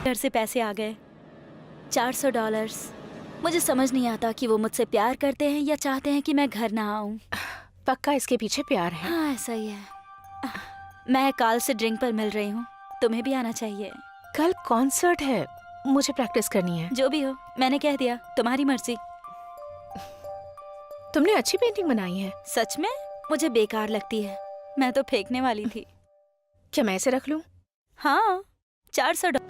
घर से पैसे आ गए, $400। मुझे समझ नहीं आता कि वो मुझसे प्यार करते हैं या चाहते हैं कि मैं घर ना आऊं। पक्का इसके पीछे प्यार है। हाँ ऐसा ही है। मैं कल से ड्रिंक पर मिल रही हूँ, तुम्हें भी आना चाहिए। कल कॉन्सर्ट है, मुझे प्रैक्टिस करनी है। जो भी हो, मैंने कह दिया, तुम्हारी मर्जी। तुमने अच्छी पेंटिंग बनाई है। सच में? मुझे बेकार लगती है, मैं तो फेंकने वाली थी। क्या मैं इसे रख लूं? हाँ, $400।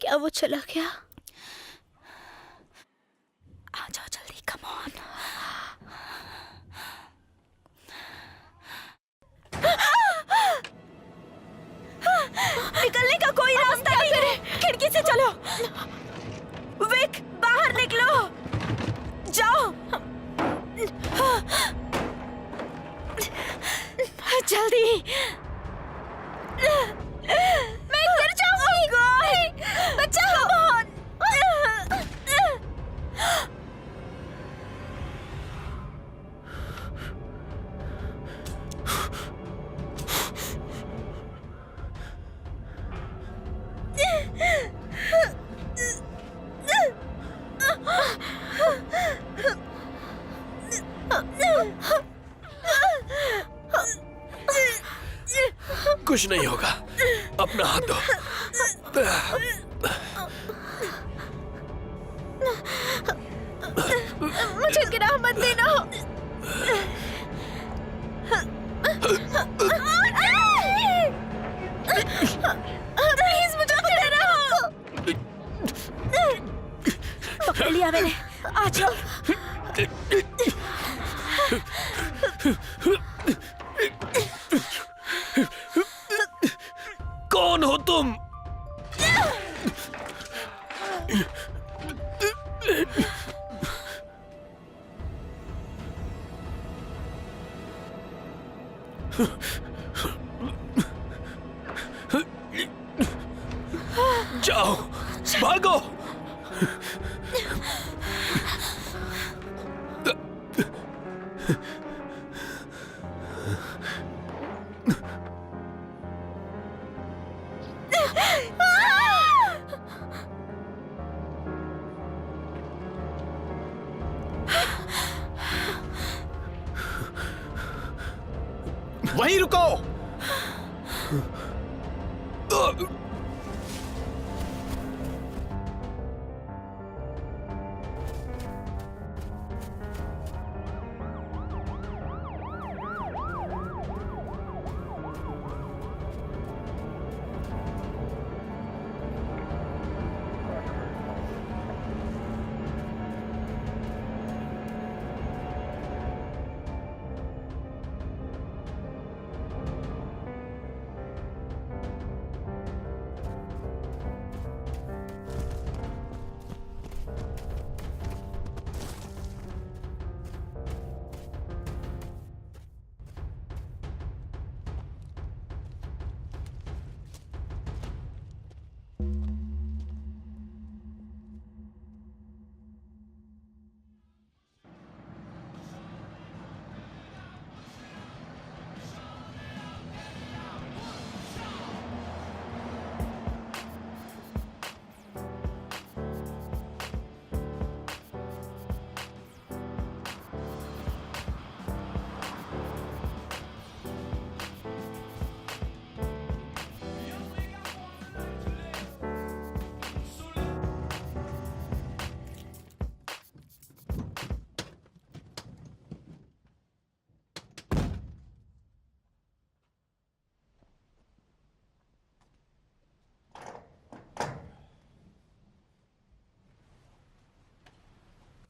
क्या वो चला गया? आ जाओ जल्दी, कम ऑन। निकलने का कोई रास्ता नहीं है। खिड़की से चलो। विक, बाहर निकलो, जाओ जल्दी। मैं गिर जाऊंगी। बचाओ। कुछ नहीं होगा, अपना हाथ दो। मुझे गिरा मत देना। प्लीज मुझे पकड़ो। पकड़ लिया मैंने, आ जाओ। कौन हो तुम? जाओ, भागो। वहीं रुको।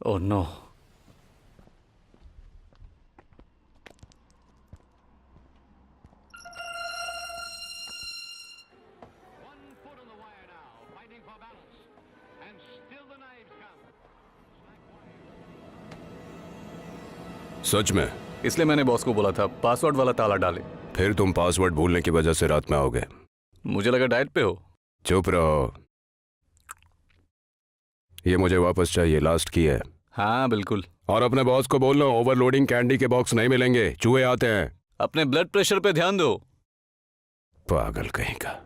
Oh no. सच में? इसलिए मैंने बॉस को बोला था पासवर्ड वाला ताला डाले। फिर तुम पासवर्ड भूलने की वजह से रात में आओगे। मुझे लगा डाइट पे हो। चुप रहो। ये मुझे वापस चाहिए, लास्ट की है। हाँ बिल्कुल। और अपने बॉस को बोलना ओवरलोडिंग कैंडी के बॉक्स नहीं मिलेंगे, चूहे आते हैं। अपने ब्लड प्रेशर पे ध्यान दो। पागल कहीं का।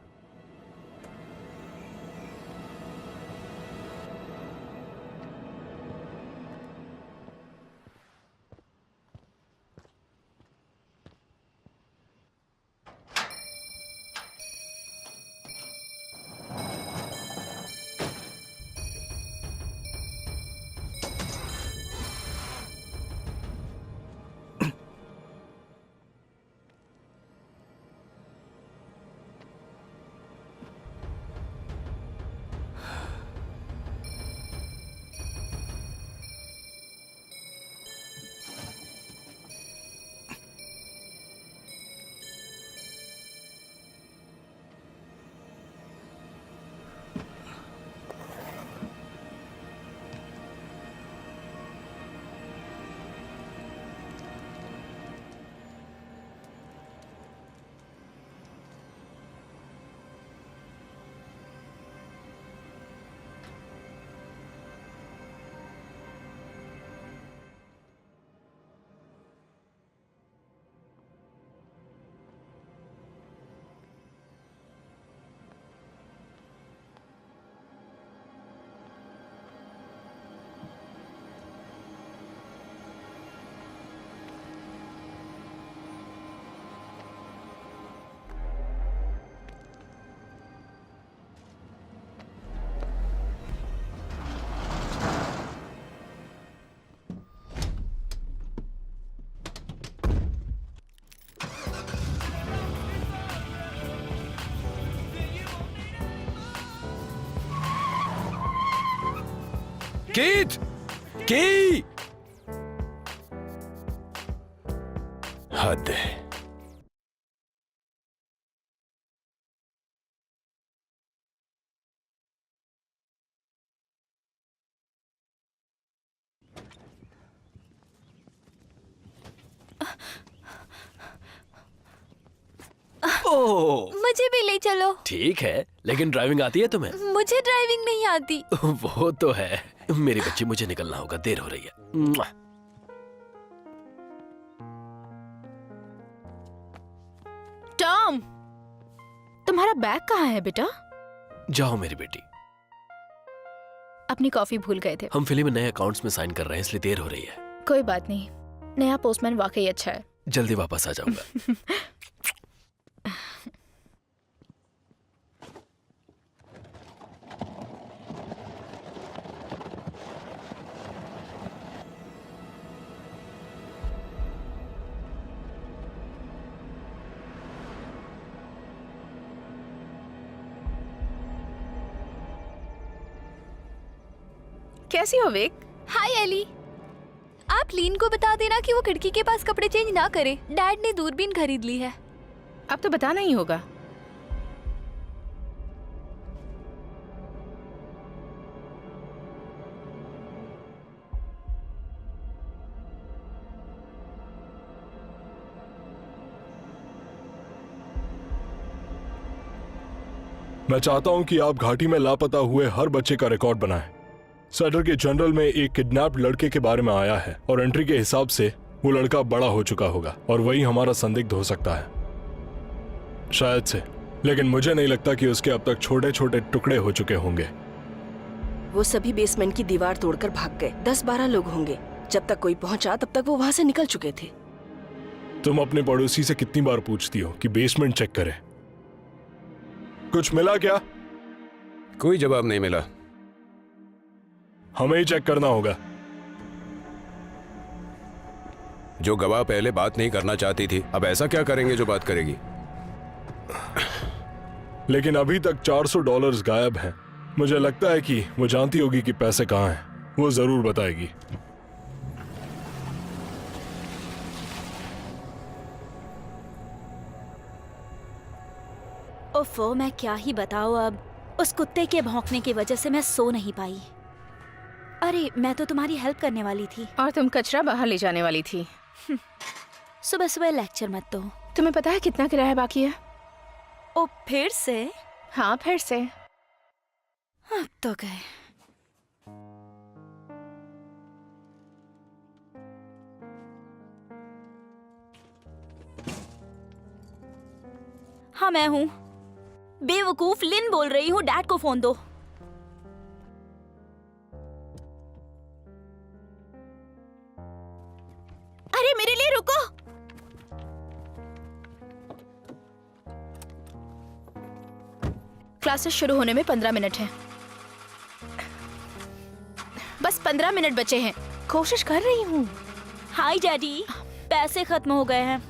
कीथ! की! हद है। ओह मुझे भी ले चलो। ठीक है, लेकिन ड्राइविंग आती है तुम्हें? मुझे ड्राइविंग नहीं आती। वो तो है। मेरी बच्ची, मुझे निकलना होगा, देर हो रही है। मुआ। टॉम, तुम्हारा बैग कहाँ है बेटा? जाओ मेरी बेटी। अपनी कॉफी भूल गए थे। हम फिल्म में नए अकाउंट्स में साइन कर रहे हैं, इसलिए देर हो रही है। कोई बात नहीं, नया पोस्टमैन वाकई अच्छा है। जल्दी वापस आ जाऊंगा। कैसी हो विक? हाय एली, आप लीन को बता देना कि वो खिड़की के पास कपड़े चेंज ना करे। डैड ने दूरबीन खरीद ली है। अब तो बताना ही होगा। मैं चाहता हूं कि आप घाटी में लापता हुए हर बच्चे का रिकॉर्ड बनाएं। सेटर के जनरल में एक किडनैप लड़के के बारे में आया है और एंट्री के हिसाब से वो लड़का बड़ा हो चुका होगा और वही हमारा संदिग्ध हो सकता है, शायद से। लेकिन मुझे नहीं लगता कि उसके अब तक छोटे छोटे टुकड़े हो चुके होंगे। वो सभी बेसमेंट की दीवार तोड़कर भाग गए। 10-12 लोग होंगे। जब तक कोई पहुंचा तब तक वो वहां से निकल चुके थे। तुम अपने पड़ोसी से कितनी बार पूछती हो कि बेसमेंट चेक करें? कुछ मिला क्या? कोई जवाब नहीं मिला। हमें ही चेक करना होगा। जो गवाह पहले बात नहीं करना चाहती थी, अब ऐसा क्या करेंगे जो बात करेगी? लेकिन अभी तक $400 गायब हैं। मुझे लगता है कि वो जानती होगी कि पैसे कहाँ हैं। वो जरूर बताएगी। ओफो, मैं क्या ही बताऊं अब। उस कुत्ते के भौंकने की वजह से मैं सो नहीं पाई। अरे, मैं तो तुम्हारी हेल्प करने वाली थी। और तुम कचरा बाहर ले जाने वाली थी। सुबह सुबह लेक्चर मत दो। तुम्हें पता है कितना किराया बाकी है? ओ, फिर से? हाँ, फिर से। अब तो गए। हाँ, मैं हूँ। बेवकूफ, लिन बोल रही हूँ। डैड को फोन दो। अरे, मेरे लिए रुको। क्लासेस शुरू होने में 15 मिनट हैं। बस 15 मिनट बचे हैं। कोशिश कर रही हूँ। हाय डैडी, पैसे खत्म हो गए हैं।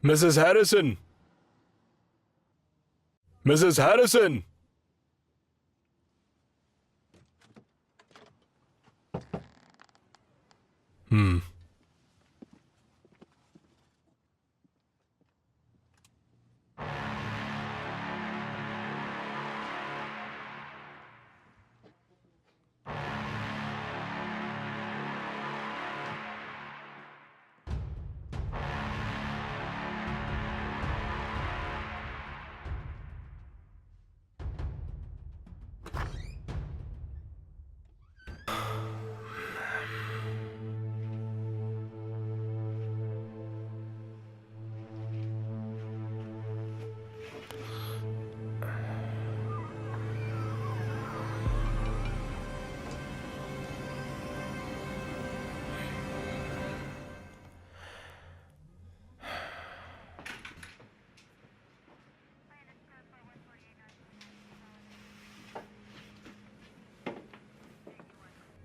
Mrs Harrison, Mrs Harrison.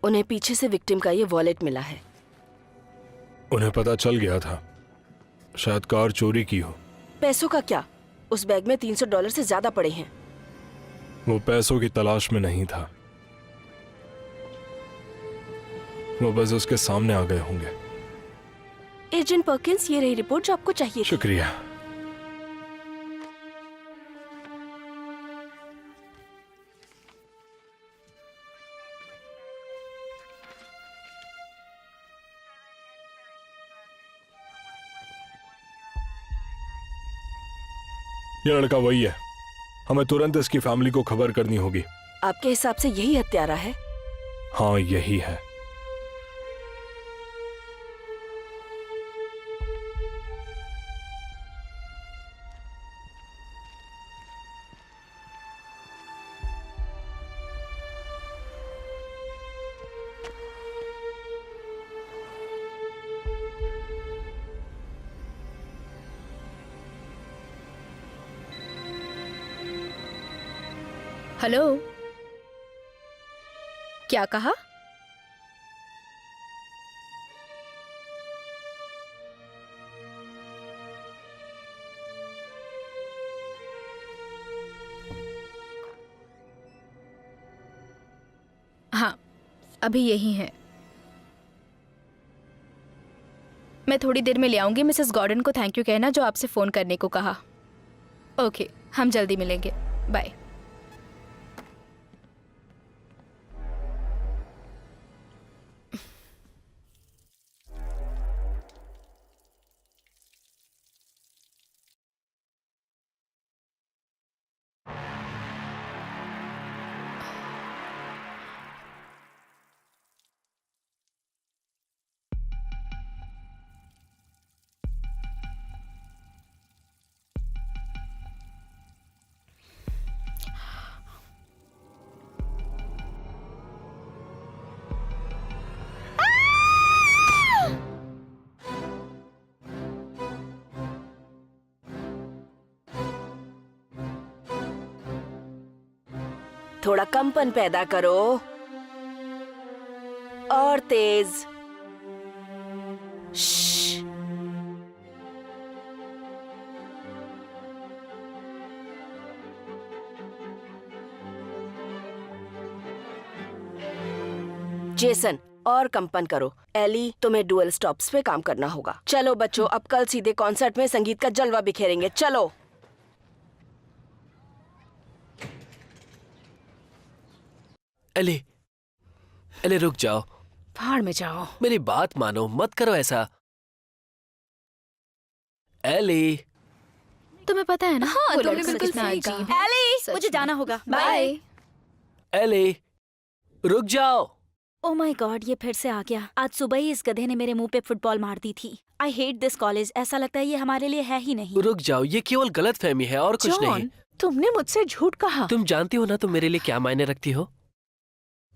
उन्हें पीछे से विक्टिम का ये वॉलेट मिला है। उन्हें पता चल गया था, शायद कार चोरी की हो। पैसों का क्या? उस बैग में $300 से ज्यादा पड़े हैं। वो पैसों की तलाश में नहीं था, वो बस उसके सामने आ गए होंगे। एजेंट पर्किंस, ये रही रिपोर्ट जो आपको चाहिए थी। शुक्रिया। ये लड़का वही है, हमें तुरंत इसकी फैमिली को खबर करनी होगी। आपके हिसाब से यही हत्यारा है? हाँ, यही है। हेलो, क्या कहा? हाँ, अभी यही है। मैं थोड़ी देर में ले आऊंगी। मिसेस गॉर्डन को थैंक यू कहना जो आपसे फोन करने को कहा। ओके, हम जल्दी मिलेंगे। बाय। थोड़ा कंपन पैदा करो, और तेज। श्श्श। जेसन, और कंपन करो। एली, तुम्हें डुअल स्टॉप्स पे काम करना होगा। चलो बच्चों, अब कल सीधे कॉन्सर्ट में संगीत का जलवा बिखेरेंगे। चलो। एली, एली रुक जाओ, भाड़ में जाओ। मेरी बात मानो, मत करो ऐसा। एली, तुम्हें पता है ना? हाँ, वो तुमने लड़का बिल्कुल कितना सही अजीब कहा। है। एली, मुझे जाना होगा। बाय। एली, रुक जाओ। ओ माय गॉड, ये फिर से आ गया। आज सुबह ही इस गधे ने मेरे मुंह पे फुटबॉल मार दी थी। I hate this college. ऐसा लगता है ये हमारे लिए है ही नहीं। रुक जाओ, ये केवल गलतफहमी है और कुछ नहीं। तुमने मुझसे झूठ कहा। तुम जानती हो ना तुम मेरे लिए क्या मायने रखती हो।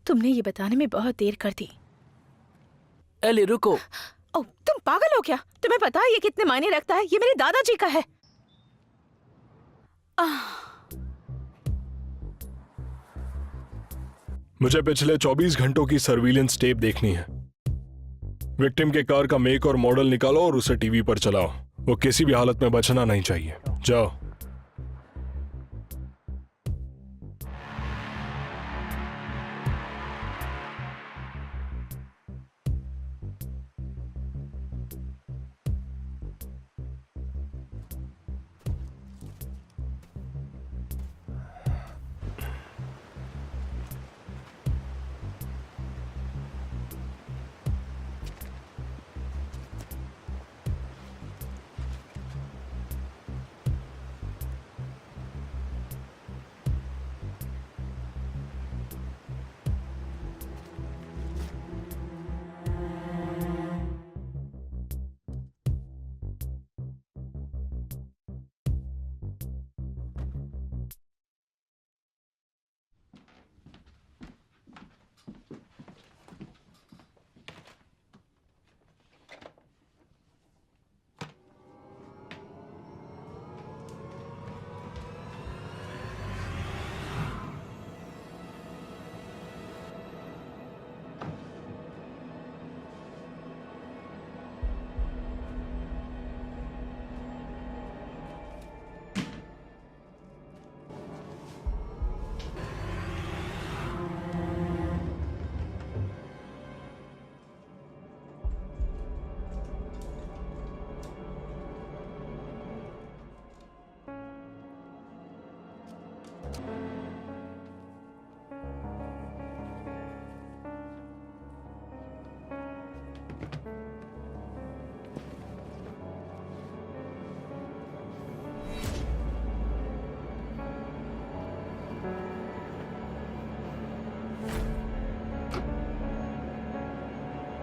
तुमने ये बताने में बहुत देर कर दी। एली रुको। ओ, तुम पागल हो क्या? तुम्हें पता है ये कितने मायने रखता है? ये मेरे दादाजी का है। मुझे पिछले 24 घंटों की सर्विलेंस टेप देखनी है। विक्टिम के कार का मेक और मॉडल निकालो और उसे टीवी पर चलाओ। वो किसी भी हालत में बचना नहीं चाहिए। जाओ।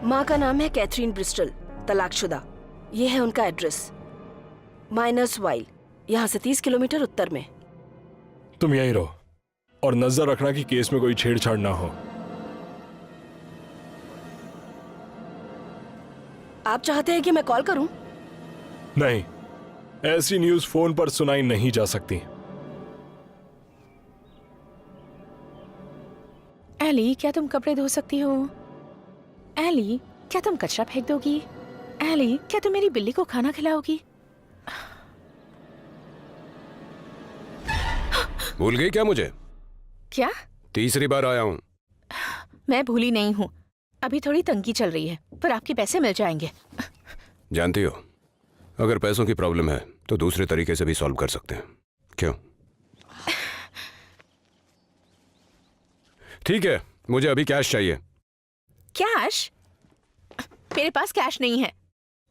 माँ का नाम है कैथरीन ब्रिस्टल, तलाकशुदा। ये है उनका एड्रेस, माइनस वाइल, यहाँ से 30 किलोमीटर उत्तर में। तुम यहीं रहो और नजर रखना कि केस में कोई छेड़छाड़ ना हो। आप चाहते हैं कि मैं कॉल करूं? नहीं, ऐसी न्यूज फोन पर सुनाई नहीं जा सकती। एली, क्या तुम कपड़े धो सकती हो? एली, क्या तुम कचरा फेंक दोगी? एली, क्या तुम मेरी बिल्ली को खाना खिलाओगी? भूल गई क्या मुझे? क्या? तीसरी बार आया हूँ। मैं भूली नहीं हूँ। अभी थोड़ी तंगी चल रही है, पर आपके पैसे मिल जाएंगे। जानती हो, अगर पैसों की प्रॉब्लम है तो दूसरे तरीके से भी सॉल्व कर सकते हैं। क्यों? ठीक है, मुझे अभी कैश चाहिए। कैश? मेरे पास कैश नहीं है।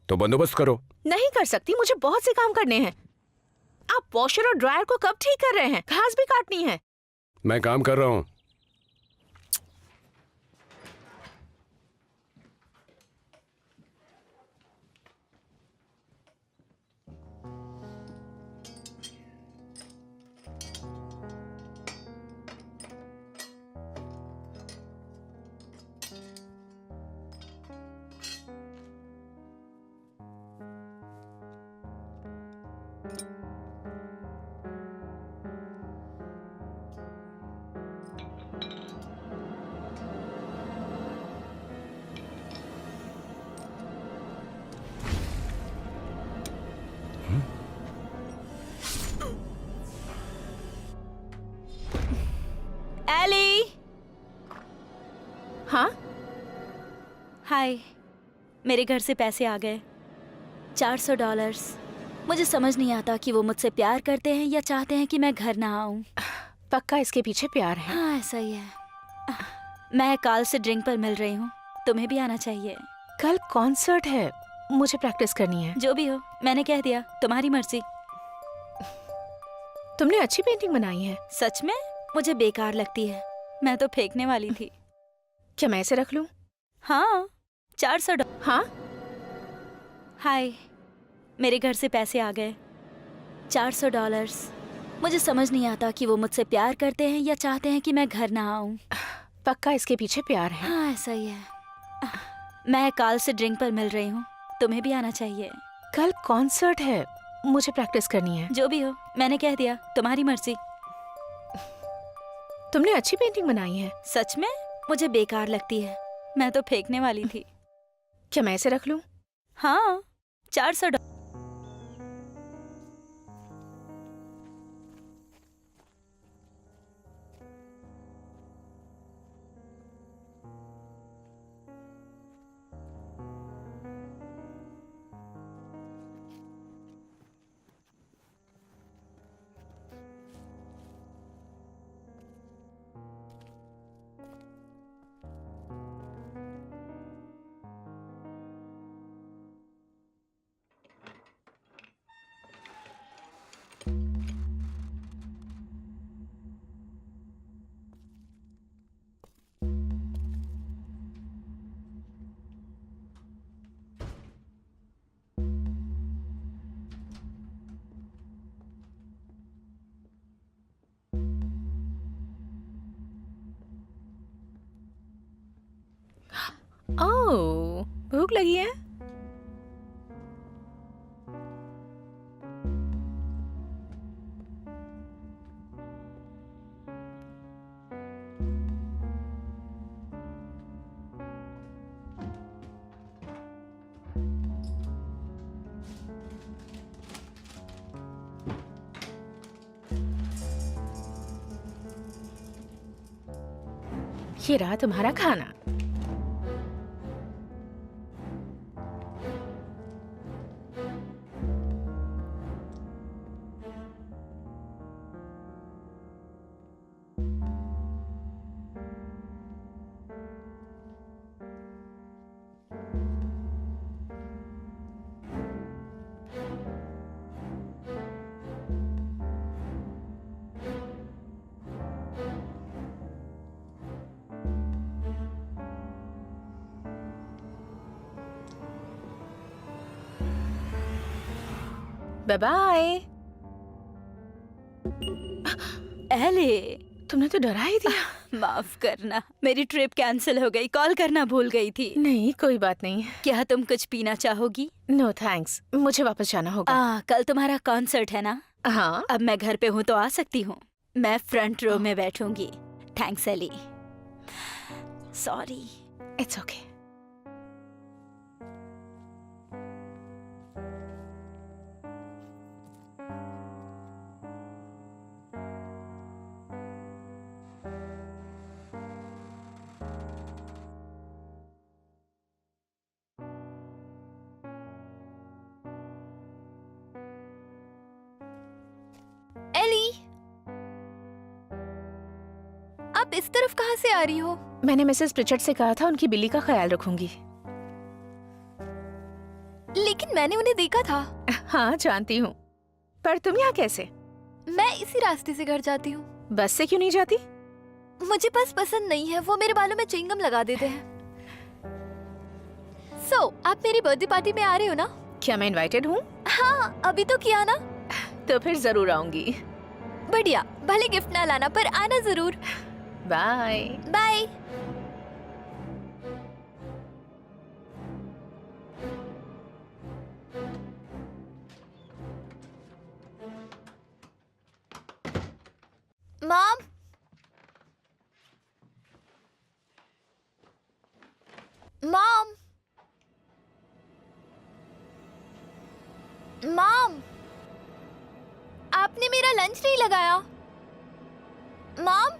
तो बंदोबस्त करो। नहीं कर सकती, मुझे बहुत से काम करने हैं। आप वॉशर और ड्रायर को कब ठीक कर रहे हैं? घास भी काटनी है। मैं काम कर रहा हूँ। हाँ, हाय, मेरे घर से पैसे आ गए, $400। मुझे समझ नहीं आता कि वो मुझसे प्यार करते हैं या चाहते हैं कि मैं घर ना आऊं। पक्का इसके पीछे प्यार है। हाँ, ऐसा ही है। मैं कल से ड्रिंक पर मिल रही हूँ, तुम्हें भी आना चाहिए। कल कॉन्सर्ट है, मुझे प्रैक्टिस करनी है। जो भी हो, मैंने कह दिया, तुम्हारी मर्जी। तुमने अच्छी पेंटिंग बनाई है। सच में? मुझे बेकार लगती है, मैं तो फेंकने वाली थी। क्या मैं इसे रख लूं? हाँ, $400। हाँ, हाय, मेरे घर से पैसे आ गए, $400। मुझे समझ नहीं आता कि वो मुझसे प्यार करते हैं या चाहते हैं कि मैं घर ना आऊं। पक्का इसके पीछे प्यार है। हाँ, ऐसा ही है। मैं कल से ड्रिंक पर मिल रही हूँ, तुम्हें भी आना चाहिए। कल कॉन्सर्ट है, मुझे प्रैक्टिस करनी है। जो भी हो, मैंने कह दिया, तुम्हारी मर्जी। तुमने अच्छी पेंटिंग बनाई है। सच में? मुझे बेकार लगती है, मैं तो फेंकने वाली थी। क्या मैं इसे रख लूं? हाँ, $400। ओह, भूख लगी है? ये रहा तुम्हारा खाना। Bye bye. एले, तुमने तो डरा ही दिया। माफ करना, मेरी ट्रिप कैंसिल हो गई, कॉल करना भूल गई थी। नहीं, कोई बात नहीं। क्या तुम कुछ पीना चाहोगी? नो थैंक्स, मुझे वापस जाना होगा। कल तुम्हारा कॉन्सर्ट है ना? हाँ, अब मैं घर पे हूँ तो आ सकती हूँ। मैं फ्रंट रो में बैठूंगी। Thanks Ellie. Sorry. It's okay. Ellie, आप इस तरफ कहाँ से आ रही हो? मैंने मिसेस प्रिचर्ड से कहा था उनकी बिल्ली का ख्याल रखूंगी। लेकिन मैंने उन्हें देखा था। हाँ, जानती हूँ, पर तुम यहाँ कैसे? मैं इसी रास्ते से घर जाती हूँ। बस से क्यों नहीं जाती? मुझे बस पसंद नहीं है, वो मेरे बालों में च्युइंगम लगा देते हैं। आप मेरी बर्थडे पार्टी में आ रहे हो ना? क्या मैं इनवाइटेड हूँ? हाँ, अभी तो किया ना। तो फिर जरूर आऊंगी। बढ़िया, भले गिफ्ट ना लाना पर आना जरूर। Bye bye. Mom, mom, mom, आपने मेरा लंच नहीं लगाया। मॉम,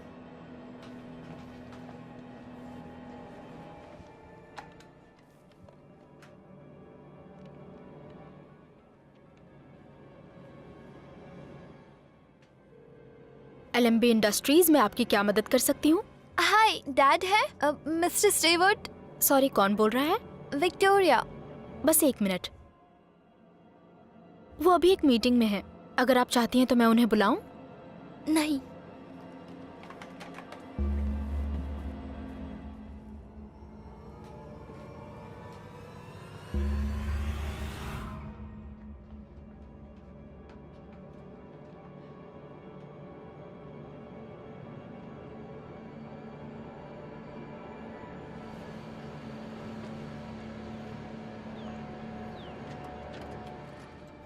LMB इंडस्ट्रीज में आपकी क्या मदद कर सकती हूँ? हाय, डैड है मिस्टर स्टेवर्ट। सॉरी, कौन बोल रहा है? विक्टोरिया। बस 1 मिनट। वो अभी एक मीटिंग में है। अगर आप चाहती हैं तो मैं उन्हें बुलाऊं? नहीं,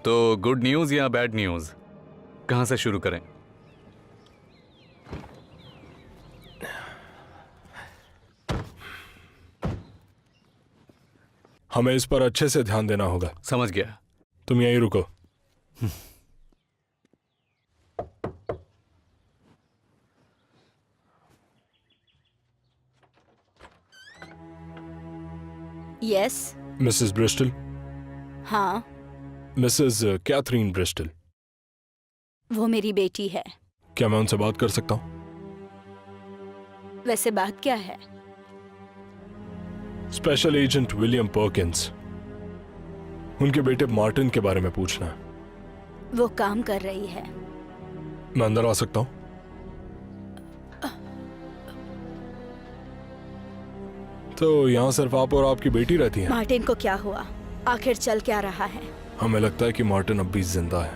तो गुड न्यूज या बैड न्यूज, कहां से शुरू करें? हमें इस पर अच्छे से ध्यान देना होगा। समझ गया। तुम यहीं रुको। यस। मिसेस ब्रिस्टल, हाँ, मिसेस कैथरीन ब्रिस्टल, वो मेरी बेटी है। क्या मैं उनसे बात कर सकता हूँ? वैसे बात क्या है? स्पेशल एजेंट विलियम पर्किंस, उनके बेटे मार्टिन के बारे में पूछना है। वो काम कर रही है। मैं अंदर आ सकता हूँ? तो यहाँ सिर्फ आप और आपकी बेटी रहती हैं? मार्टिन को क्या हुआ? आखिर चल क्या रहा है? हमें लगता है कि मार्टिन अब भी जिंदा है,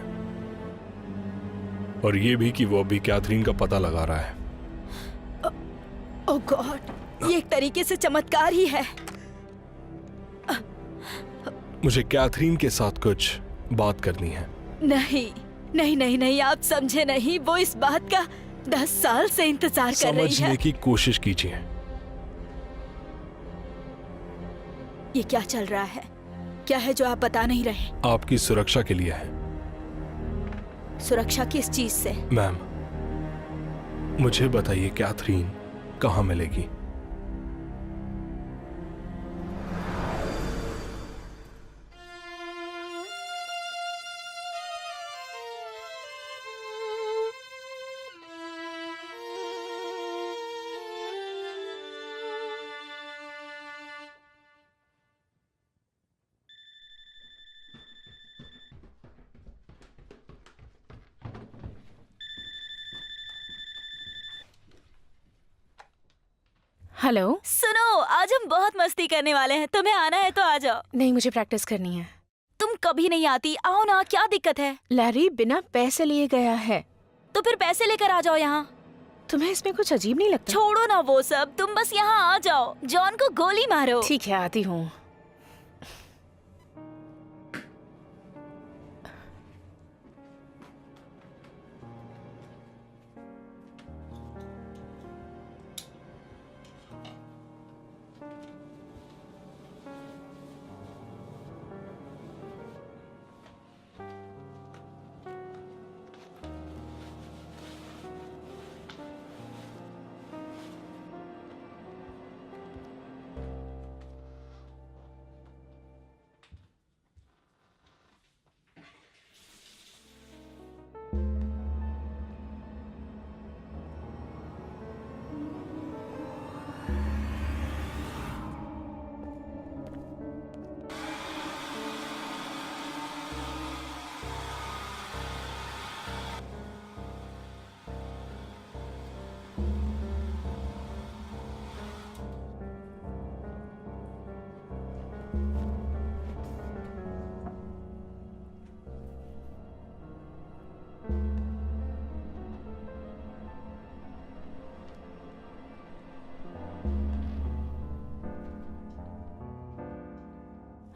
और ये भी कि वो अभी कैथरीन का पता लगा रहा है। ओह गॉड, ये एक तरीके से चमत्कार ही है। मुझे कैथरीन के साथ कुछ बात करनी है। नहीं नहीं नहीं नहीं, आप समझे नहीं। वो इस बात का 10 साल से इंतजार कर रही समझने है। की कोशिश कीजिए। ये क्या चल रहा है? क्या है जो आप बता नहीं रहे? आपकी सुरक्षा के लिए है। सुरक्षा किस चीज से? मैम, मुझे बताइए कैथरीन कहाँ मिलेगी? हेलो। सुनो, आज हम बहुत मस्ती करने वाले हैं। तुम्हें आना है तो आ जाओ। नहीं, मुझे प्रैक्टिस करनी है। तुम कभी नहीं आती। आओ ना, क्या दिक्कत है? लैरी बिना पैसे लिए गया है। तो फिर पैसे लेकर आ जाओ यहाँ। तुम्हें इसमें कुछ अजीब नहीं लगता? छोड़ो ना वो सब, तुम बस यहाँ आ जाओ। जॉन को गोली मारो। ठीक है, आती हूँ।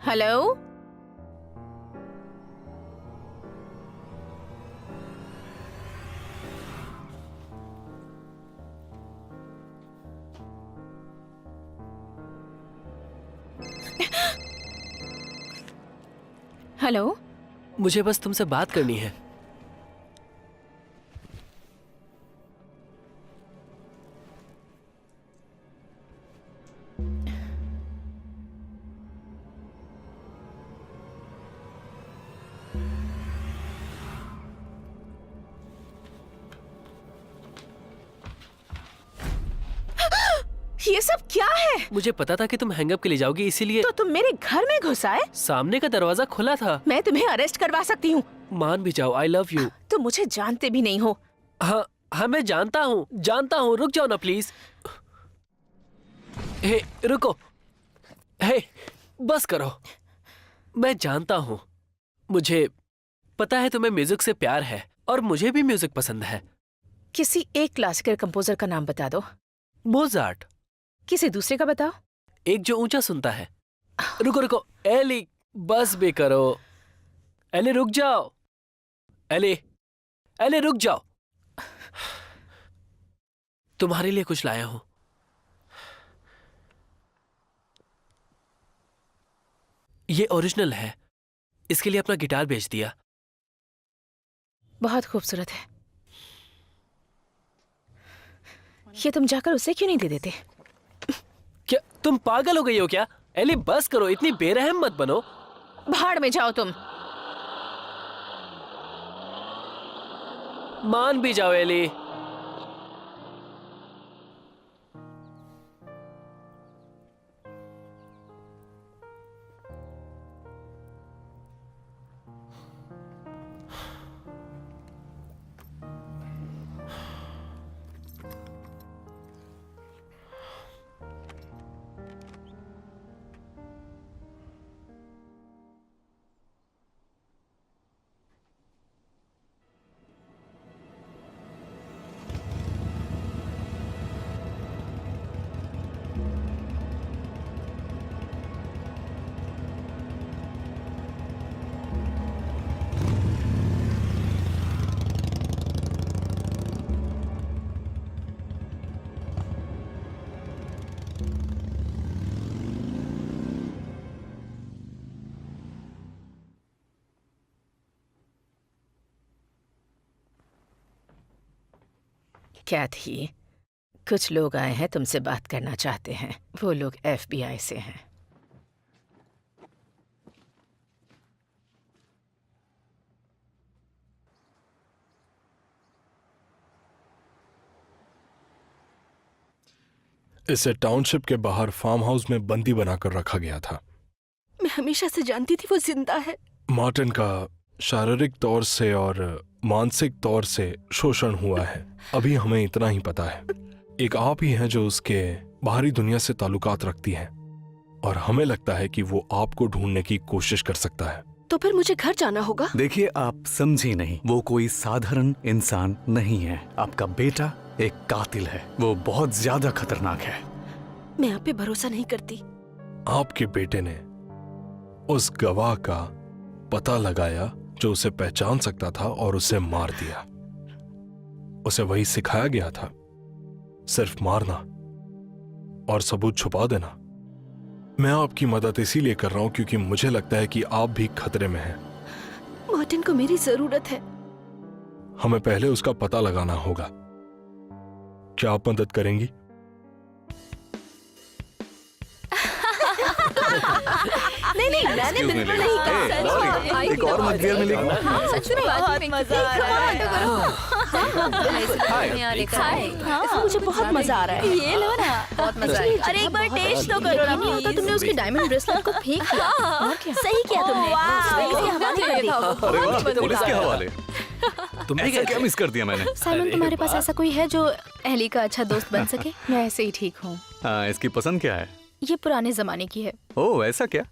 हेलो। हेलो। मुझे बस तुमसे बात करनी है। ये सब क्या है? मुझे पता था कि तुम हैंगअप के लिए जाओगी, इसीलिए तो तुम मेरे घर में घुस आए? सामने का दरवाजा खुला था। मैं तुम्हें अरेस्ट करवा सकती हूँ। मान भी जाओ, आई लव यू। तुम मुझे जानते भी नहीं हो। हाँ हाँ, मैं जानता हूँ, रुक जाओ ना प्लीज। हे रुको, हे बस करो। मैं जानता हूँ, मुझे पता है तुम्हें म्यूजिक से प्यार है और मुझे भी म्यूजिक पसंद है। किसी एक क्लासिकल कंपोजर का नाम बता दो। मोजार्ट। किसी दूसरे का बताओ। एक जो ऊंचा सुनता है। रुको रुको, एली बस भी करो। एली रुक जाओ, एली रुक जाओ। तुम्हारे लिए कुछ लाया हूं। ये ओरिजिनल है, इसके लिए अपना गिटार बेच दिया। बहुत खूबसूरत है। ये तुम जाकर उसे क्यों नहीं दे देते? क्या तुम पागल हो गई हो क्या? एली बस करो, इतनी बेरहम मत बनो। भाड़ में जाओ तुम। मान भी जाओ एली। क्या थी? कुछ लोग आए हैं, तुमसे बात करना चाहते हैं। वो लोग FBI से हैं। इसे टाउनशिप के बाहर फार्म हाउस में बंदी बनाकर रखा गया था। मैं हमेशा से जानती थी वो जिंदा है। मार्टिन का शारीरिक तौर से और मानसिक तौर से शोषण हुआ है। अभी हमें इतना ही पता है। एक आप ही हैं जो उसके बाहरी दुनिया से ताल्लुकात रखती हैं, और हमें लगता है कि वो आपको ढूंढने की कोशिश कर सकता है। तो फिर मुझे घर जाना होगा। देखिए, आप समझी नहीं, वो कोई साधारण इंसान नहीं है। आपका बेटा एक कातिल है। वो बहुत ज्यादा खतरनाक है। मैं आप पे भरोसा नहीं करती। आपके बेटे ने उस गवाह का पता लगाया जो उसे पहचान सकता था और उसे मार दिया। उसे वही सिखाया गया था, सिर्फ मारना और सबूत छुपा देना। मैं आपकी मदद इसीलिए कर रहा हूं क्योंकि मुझे लगता है कि आप भी खतरे में हैं। मार्टिन को मेरी जरूरत है। हमें पहले उसका पता लगाना होगा। क्या आप मदद करेंगी? नहीं, मैंने Excuse me, बिल्कुल ladies. नहीं Hey, कहा। Lori, एक और मत गियर मिलेगी। सच में बहुत मजा आ रहा है। इसमें मुझे बहुत मजा आ रहा है। ये लो ना, बहुत मजा आएगा। अरे एक बार टेस्ट तो करो ना प्लीज। तुमने उसके डायमंड ब्रेसलेट को फेंक दिया। सही किया तुमने। इसके हवाले कर दी। अरे वाह, पुलिस के हवाले। तुमने ऐसा क्या मिस कर दिया मैंने? साइमन, तुम्हारे पास ऐसा कोई है जो एली का अच्छा दोस्त बन सके? मैं ऐसे ही ठीक हूँ। हाँ, इसकी पसंद क्या है? ये पुराने जमाने की है। ओह, ऐसा क्या?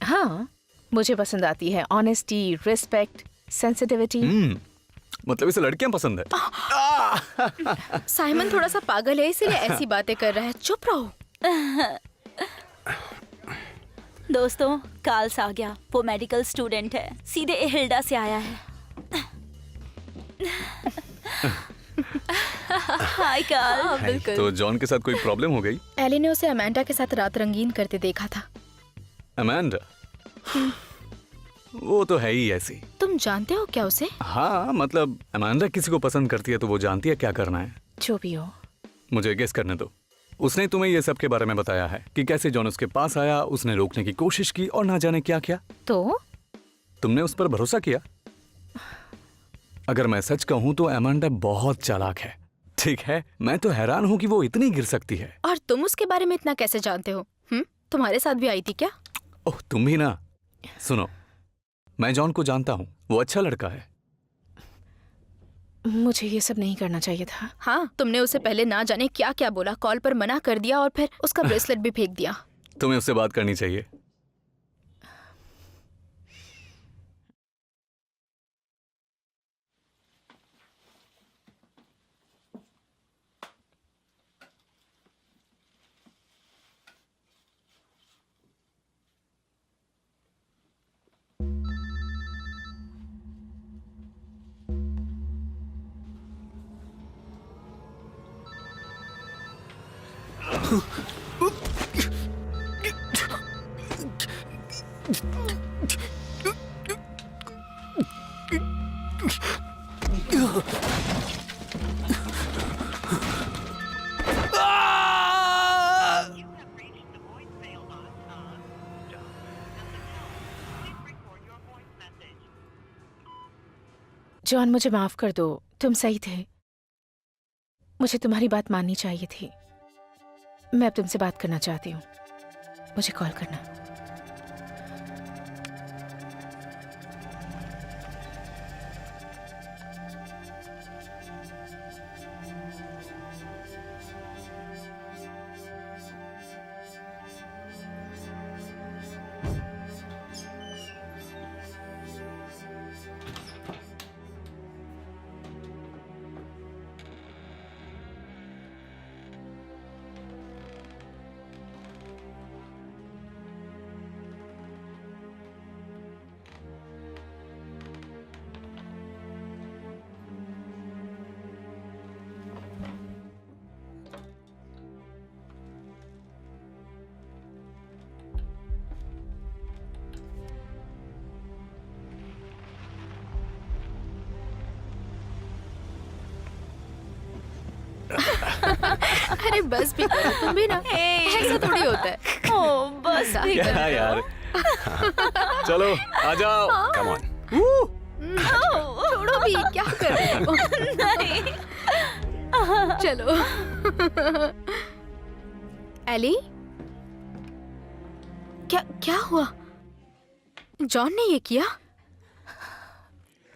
हाँ, मुझे पसंद आती है ऑनेस्टी, रिस्पेक्ट, सेंसिटिविटी। मतलब इसे लड़कियां पसंद है। साइमन थोड़ा सा पागल है, इसीलिए ऐसी बातें कर रहा है। चुप रहो। दोस्तों, कार्ल्स आ गया। वो मेडिकल स्टूडेंट है, सीधे हिल्डा से आया है। हाय कार्ल। बिल्कुल। तो जॉन के साथ कोई प्रॉब्लम हो गई? एली ने उसे अमांडा के साथ रात रंगीन करते देखा था। अमांडा? वो तो है ही ऐसी। तुम जानते हो क्या उसे? हाँ, मतलब अमांडा किसी को पसंद करती है तो वो जानती है क्या करना है। जो भी हो। मुझे गेस करने दो। उसने तुम्हें ये सब के बारे में बताया है कि कैसे जॉन उसके पास आया, उसने रोकने की कोशिश की और ना जाने क्या क्या। तो तुमने उस पर भरोसा किया? अगर मैं सच कहूं तो अमांडा बहुत चालाक है, ठीक है, मैं तो हैरान हूँ कि वो इतनी गिर सकती है। और तुम उसके बारे में इतना कैसे जानते हो? तुम्हारे साथ भी आई थी क्या? ओह, तुम भी ना। सुनो, मैं जॉन को जानता हूँ, वो अच्छा लड़का है। मुझे ये सब नहीं करना चाहिए था। हाँ, तुमने उसे पहले ना जाने क्या क्या बोला, कॉल पर मना कर दिया और फिर उसका ब्रेसलेट भी फेंक दिया। तुम्हें उससे बात करनी चाहिए। जॉन, मुझे माफ कर दो, तुम सही थे। मुझे तुम्हारी बात माननी चाहिए थी। मैं अब तुमसे बात करना चाहती हूँ, मुझे कॉल करना। अरे बस भी करो तुम भी ना, ऐसा थोड़ी होता है। ओ, बस भी क्या यार। चलो आ जाओ। Come on. छोड़ो भी, क्या कर रहे हो? नहीं। चलो। एली, क्या क्या हुआ? जॉन ने ये किया?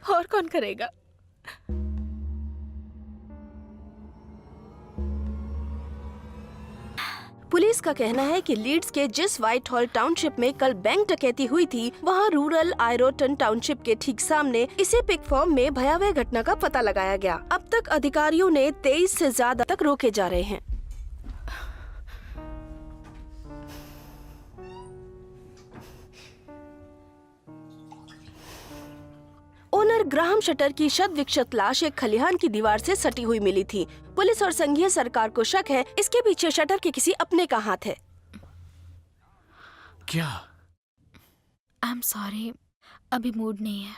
और कौन करेगा? पुलिस का कहना है कि लीड्स के जिस व्हाइट हॉल टाउनशिप में कल बैंक डकैती हुई थी, वहां रूरल आयरोटन टाउनशिप के ठीक सामने इसी पिक फॉर्म में भयावह घटना का पता लगाया गया। अब तक अधिकारियों ने 23 से ज्यादा तक रोके जा रहे हैं। ओनर ग्राहम शटर की शत विक्षत लाश एक खलिहान की दीवार से सटी हुई मिली थी। पुलिस और संघीय सरकार को शक है इसके पीछे शटर के किसी अपने का हाथ है। क्या? आई एम सॉरी, अभी मूड नहीं है।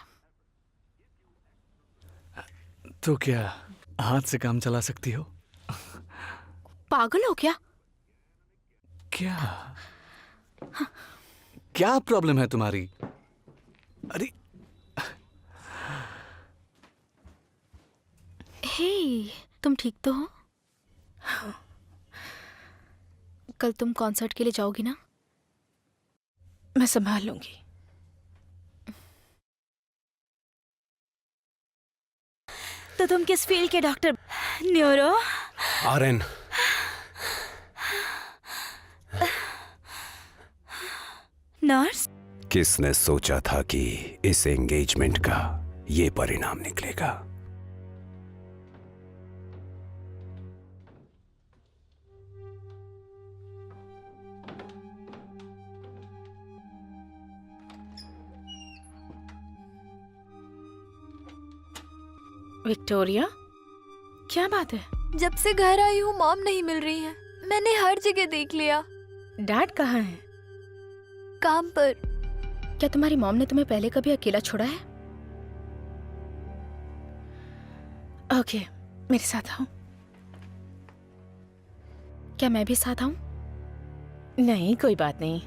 तो क्या हाथ से काम चला सकती हो? पागल हो क्या? क्या क्या प्रॉब्लम है तुम्हारी? अरे हे, तुम ठीक तो हो? कल तुम कॉन्सर्ट के लिए जाओगी ना? मैं संभाल लूंगी। तो तुम किस फील्ड के डॉक्टर? न्यूरो? आरएन। नर्स? किसने सोचा था कि इस एंगेजमेंट का ये परिणाम निकलेगा? विक्टोरिया, क्या बात है? जब से घर आई हूँ मॉम नहीं मिल रही है। मैंने हर जगह देख लिया। डैड कहाँ है? काम पर। क्या तुम्हारी मॉम ने तुम्हें पहले कभी अकेला छोड़ा है? ओके, मेरे साथ आओ। क्या मैं भी साथ आऊं? नहीं, कोई बात नहीं।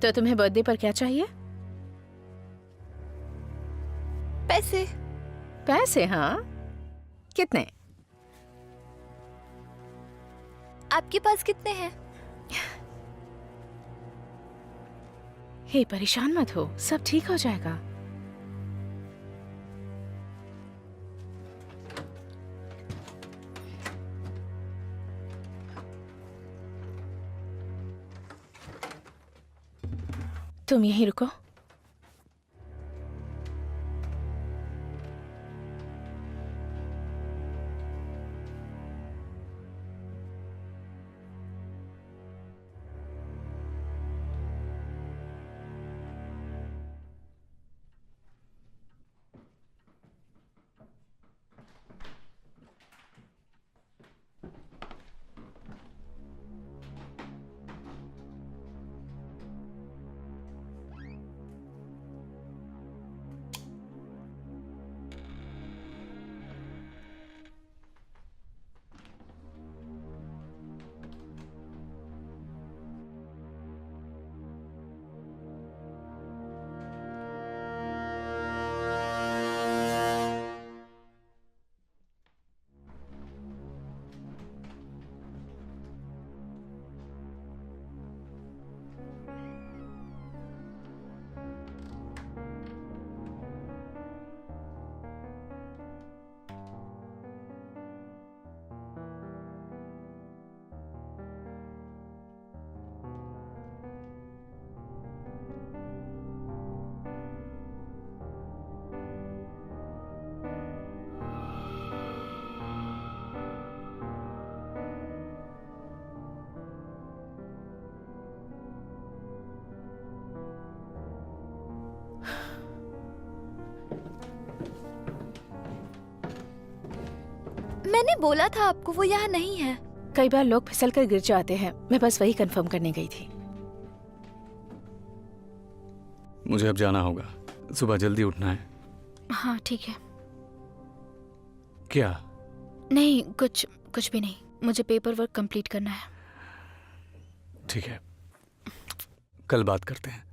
तो तुम्हें बर्थडे पर क्या चाहिए? पैसे। पैसे? हाँ, कितने? आपके पास कितने हैं? हे, परेशान मत हो, सब ठीक हो जाएगा। तुम यहीं रुको। मैंने बोला था आपको वो यहाँ नहीं है। कई बार लोग फिसल कर गिर जाते हैं, मैं बस वही कंफर्म करने गई थी। मुझे अब जाना होगा, सुबह जल्दी उठना है। हाँ ठीक है। क्या? नहीं, कुछ भी नहीं, मुझे पेपर वर्क कंप्लीट करना है। ठीक है, कल बात करते हैं।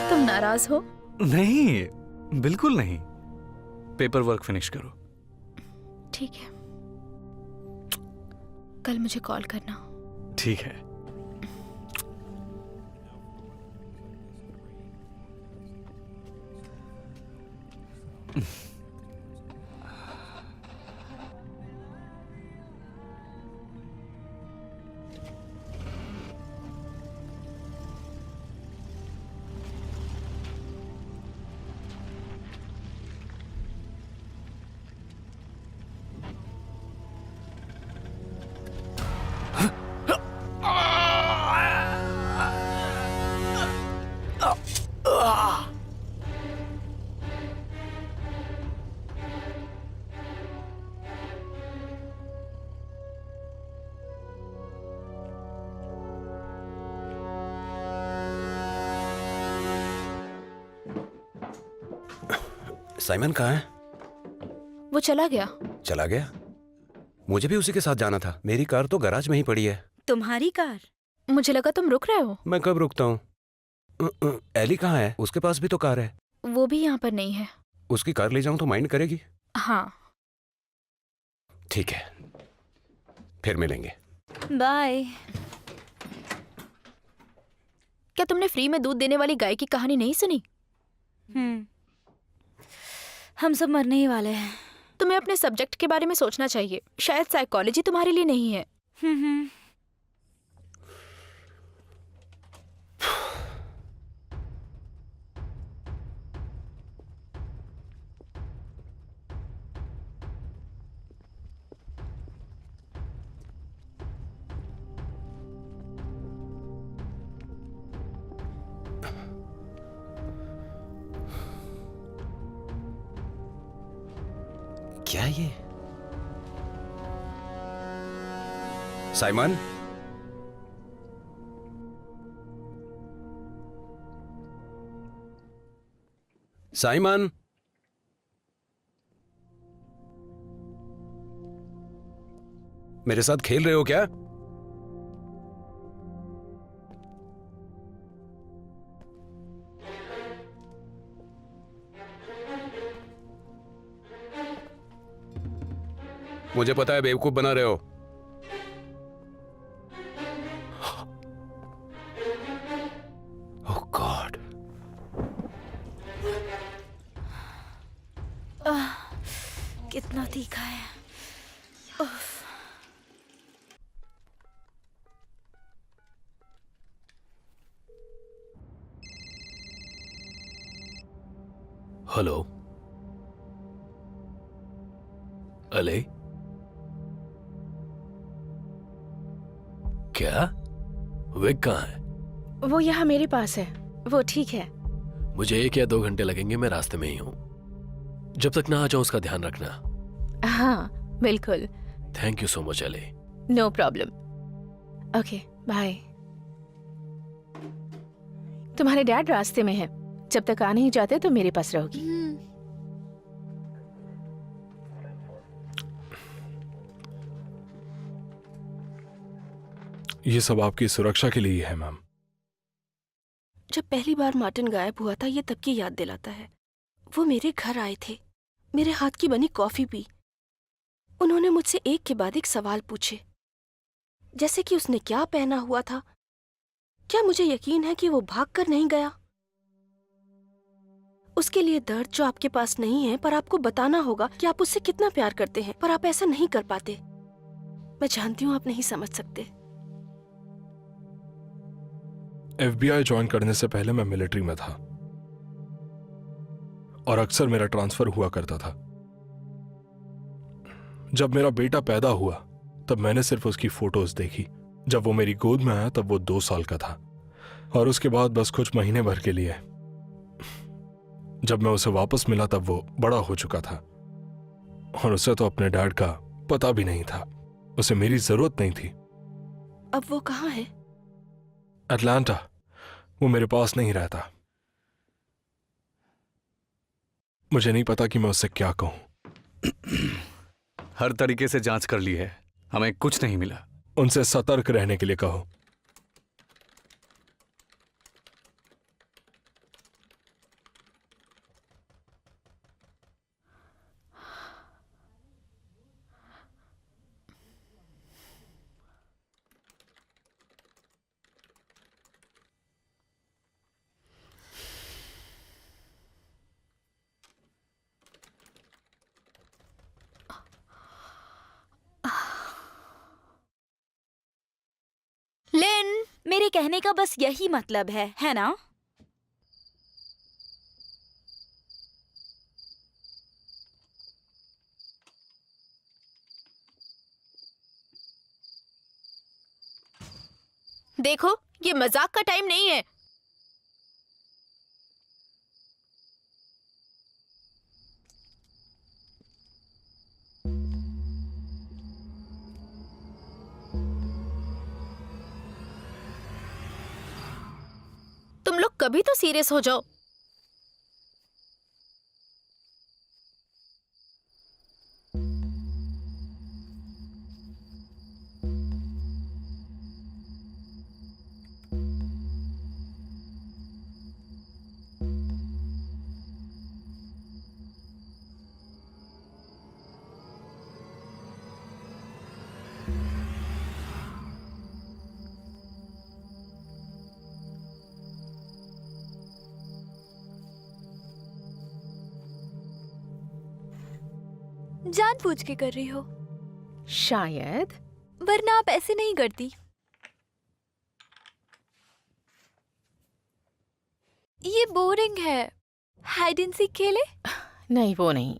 तुम नाराज हो? नहीं, बिल्कुल नहीं। पेपर वर्क फिनिश करो। ठीक है, कल मुझे कॉल करना। ठीक है। साइमन कहाँ है? वो चला गया। चला गया? मुझे भी उसी के साथ जाना था। मेरी कार तो गैराज में ही पड़ी है। तुम्हारी कार? मुझे लगा तुम रुक रहे हो। मैं कब रुकता हूँ? एली कहाँ है? उसके पास भी तो कार है। वो भी यहाँ पर नहीं है। उसकी कार ले जाऊं तो माइंड करेगी? हाँ। ठीक है, फिर मिलेंगे। बाय। क्या तुमने फ्री में दूध देने वाली गाय की कहानी नहीं सुनी? हम सब मरने ही वाले हैं। तुम्हें अपने सब्जेक्ट के बारे में सोचना चाहिए। शायद साइकोलॉजी तुम्हारे लिए नहीं है। क्या ये? साइमन? साइमन? मेरे साथ खेल रहे हो क्या? मुझे पता है बेवकूफ बना रहे हो। ओह गॉड। कितना तीखा है। उफ। हेलो, अले? क्या? विक कहाँ है? वो यहाँ मेरे पास है, वो ठीक है। मुझे 1 या 2 घंटे लगेंगे, मैं रास्ते में ही हूँ। जब तक ना आ जाऊं उसका ध्यान रखना। हाँ बिल्कुल। थैंक यू सो मच अले। No problem. Okay bye. तुम्हारे डैड रास्ते में है, जब तक आ नहीं जाते तो मेरे पास रहोगी। ये सब आपकी सुरक्षा के लिए ही है मैम। जब पहली बार मार्टिन गायब हुआ था, ये तब की याद दिलाता है। वो मेरे घर आए थे, मेरे हाथ की बनी कॉफी पी। उन्होंने मुझसे एक के बाद एक सवाल पूछे, जैसे कि उसने क्या पहना हुआ था, क्या मुझे यकीन है कि वो भागकर नहीं गया। उसके लिए दर्द जो आपके पास नहीं है, पर आपको बताना होगा कि आप उससे कितना प्यार करते हैं, पर आप ऐसा नहीं कर पाते। मैं जानती हूँ आप नहीं समझ सकते। FBI ज्वाइन करने से पहले मैं मिलिट्री में था और अक्सर मेरा ट्रांसफर हुआ करता था। जब मेरा बेटा पैदा हुआ तब मैंने सिर्फ उसकी फोटोज देखी। जब वो मेरी गोद में आया तब वो 2 साल का था और उसके बाद बस कुछ महीने भर के लिए। जब मैं उसे वापस मिला तब वो बड़ा हो चुका था और उसे तो अपने डैड का पता भी नहीं था। उसे मेरी जरूरत नहीं थी। अब वो कहाँ है? अटलांटा। वो मेरे पास नहीं रहता। मुझे नहीं पता कि मैं उससे क्या कहूं। हर तरीके से जांच कर ली है, हमें कुछ नहीं मिला। उनसे सतर्क रहने के लिए कहो। लिन, मेरे कहने का बस यही मतलब है ना? देखो, ये मजाक का टाइम नहीं है। तुम लोग कभी तो सीरियस हो जाओ। जानबूझ के कर रही हो, शायद। वरना आप ऐसे नहीं करती। ये बोरिंग है। हाइड एंड सीक खेले? नहीं, वो नहीं।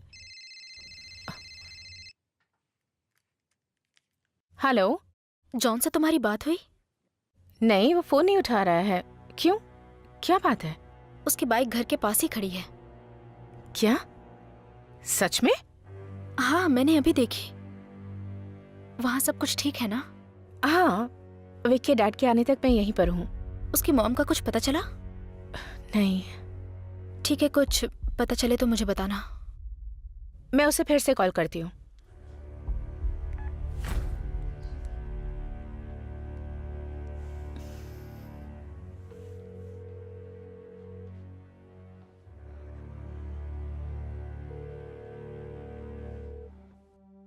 हेलो। जॉन से तुम्हारी बात हुई? नहीं, वो फोन नहीं उठा रहा है। क्यों? क्या बात है? उसकी बाइक घर के पास ही खड़ी है। क्या? सच में? हाँ, मैंने अभी देखी। वहाँ सब कुछ ठीक है ना? हाँ, विक के डैड के आने तक मैं यहीं पर हूँ। उसकी मॉम का कुछ पता चला? नहीं। ठीक है, कुछ पता चले तो मुझे बताना। मैं उसे फिर से कॉल करती हूँ।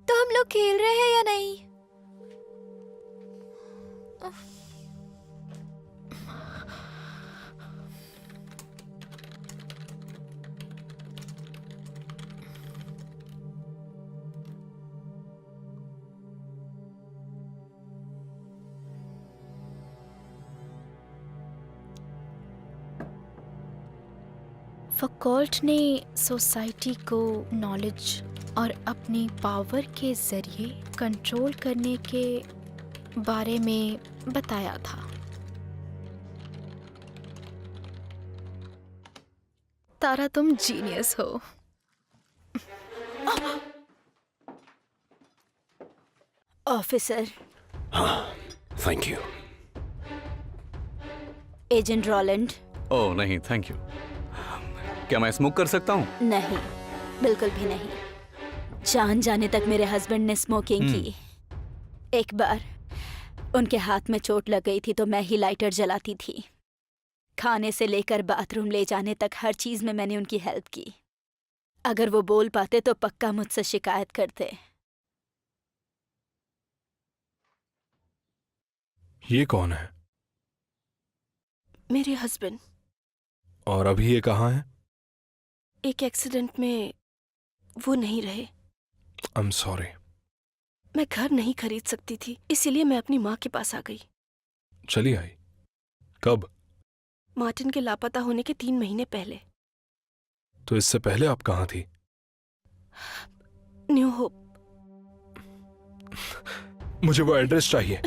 तो हम लोग खेल रहे हैं या नहीं? फकोल्ट ने सोसाइटी को नॉलेज और अपनी पावर के जरिए कंट्रोल करने के बारे में बताया था। तारा, तुम जीनियस हो। Officer, thank you. Agent Roland. Oh नहीं, थैंक यू। क्या मैं स्मोक कर सकता हूँ? नहीं, बिल्कुल भी नहीं। जान जाने तक मेरे हस्बैंड ने स्मोकिंग की। एक बार उनके हाथ में चोट लग गई थी तो मैं ही लाइटर जलाती थी। खाने से लेकर बाथरूम ले जाने तक हर चीज में मैंने उनकी हेल्प की। अगर वो बोल पाते तो पक्का मुझसे शिकायत करते। ये कौन है? मेरे हस्बैंड। और अभी ये कहाँ है? एक एक्सीडेंट में वो नहीं रहे। I am sorry. मैं घर नहीं खरीद सकती थी, इसीलिए मैं अपनी माँ के पास आ गई। चली आई? कब? मार्टिन के लापता होने के 3 महीने पहले। तो इससे पहले आप कहाँ थी? New hope. मुझे वो एड्रेस चाहिए।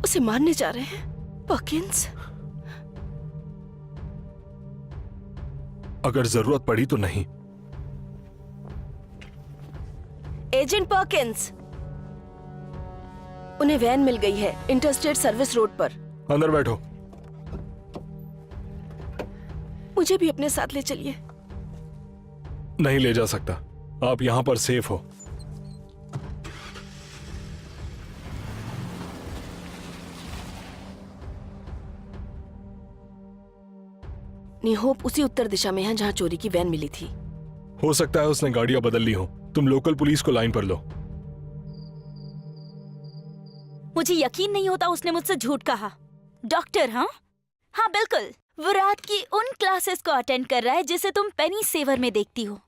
उसे मारने जा रहे हैं पर्किंस। अगर जरूरत पड़ी तो नहीं। एजेंट पर्किंस, उन्हें वैन मिल गई है इंटरस्टेट सर्विस रोड पर। अंदर बैठो। मुझे भी अपने साथ ले चलिए। नहीं ले जा सकता। आप यहां पर सेफ हो। न्यू होप उसी उत्तर दिशा में है जहां चोरी की वैन मिली थी। हो सकता है उसने गाड़ियां बदल ली हो। तुम लोकल पुलिस को लाइन पर लो। मुझे यकीन नहीं होता उसने मुझसे झूठ कहा। डॉक्टर? हाँ हाँ, बिल्कुल। वो रात की उन क्लासेस को अटेंड कर रहा है जिसे तुम पेनी सेवर में देखती हो।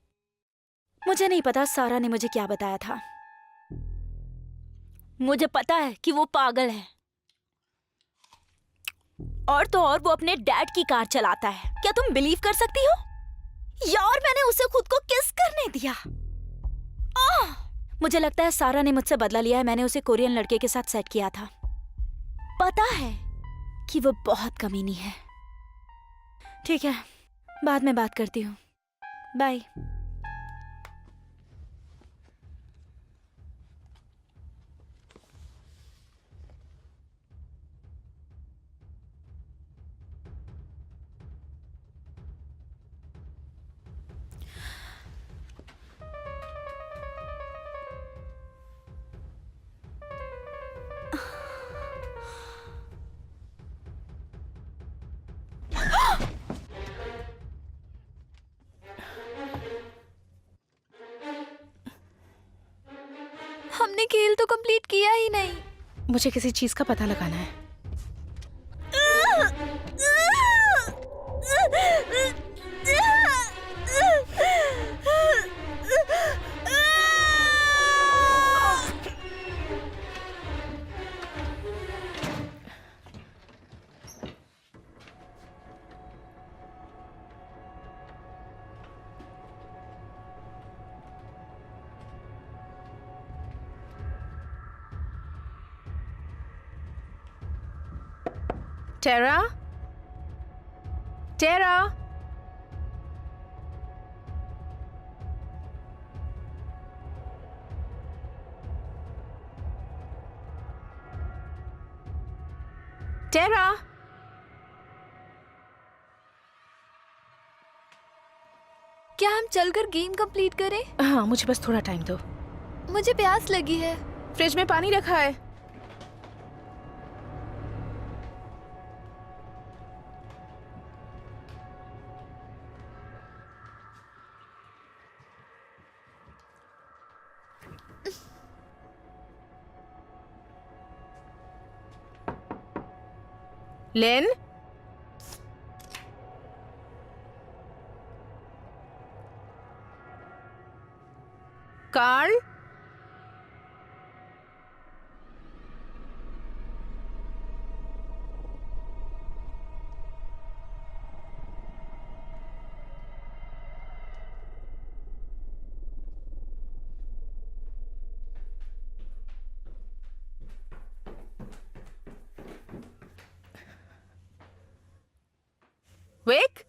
मुझे नहीं पता सारा ने मुझे क्या बताया था। मुझे पता है कि वो पागल है। और तो और वो अपने डैड की कार चलाता है। क्या तुम बिलीव कर सकती हो? यार, मैंने उसे खुद को किस करने दिया। मुझे लगता है सारा ने मुझसे बदला लिया है। मैंने उसे कोरियन लड़के के साथ सेट किया था। पता है कि वो बहुत कमीनी है। ठीक है, बाद में बात करती हूँ। बाय। हमने खेल तो कंप्लीट किया ही नहीं। मुझे किसी चीज का पता लगाना है। टेरा, टेरा, टेरा। क्या हम चलकर गेम कंप्लीट करें? हाँ, मुझे बस थोड़ा टाइम दो। मुझे प्यास लगी है। फ्रिज में पानी रखा है। लेन, कार्ल, विक,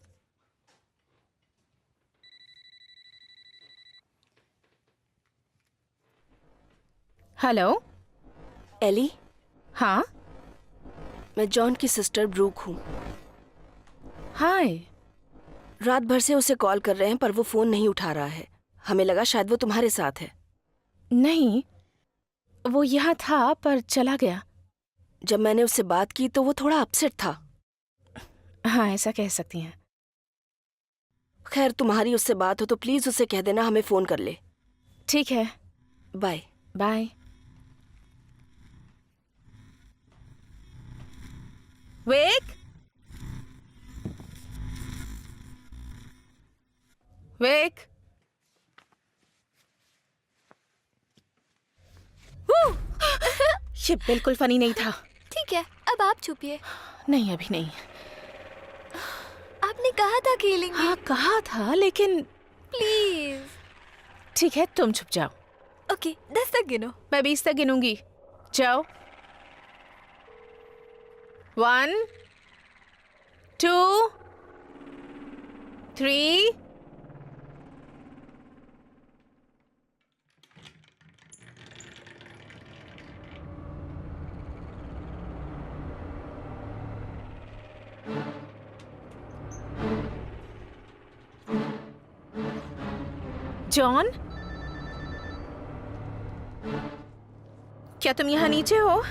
हेलो। एली, हाँ, मैं जॉन की सिस्टर ब्रूक हूँ। हाय। रात भर से उसे कॉल कर रहे हैं पर वो फोन नहीं उठा रहा है। हमें लगा शायद वो तुम्हारे साथ है। नहीं, वो यहाँ था पर चला गया। जब मैंने उससे बात की तो वो थोड़ा अपसेट था। हाँ, ऐसा कह सकती हैं। खैर, तुम्हारी उससे बात हो तो प्लीज उसे कह देना हमें फोन कर ले। ठीक है, बाय। बाय। Wick, Wick. ये बिल्कुल फनी नहीं था। ठीक है, अब आप छुपिए। नहीं, अभी नहीं। आपने कहा था खेलेंगे। हाँ, कहा था, लेकिन प्लीज। ठीक है, तुम छुप जाओ। ओके, 10 तक गिनो। मैं 20 तक गिनूंगी। जाओ। 1, 2, 3। जॉन, क्या तुम यहाँ नीचे हो?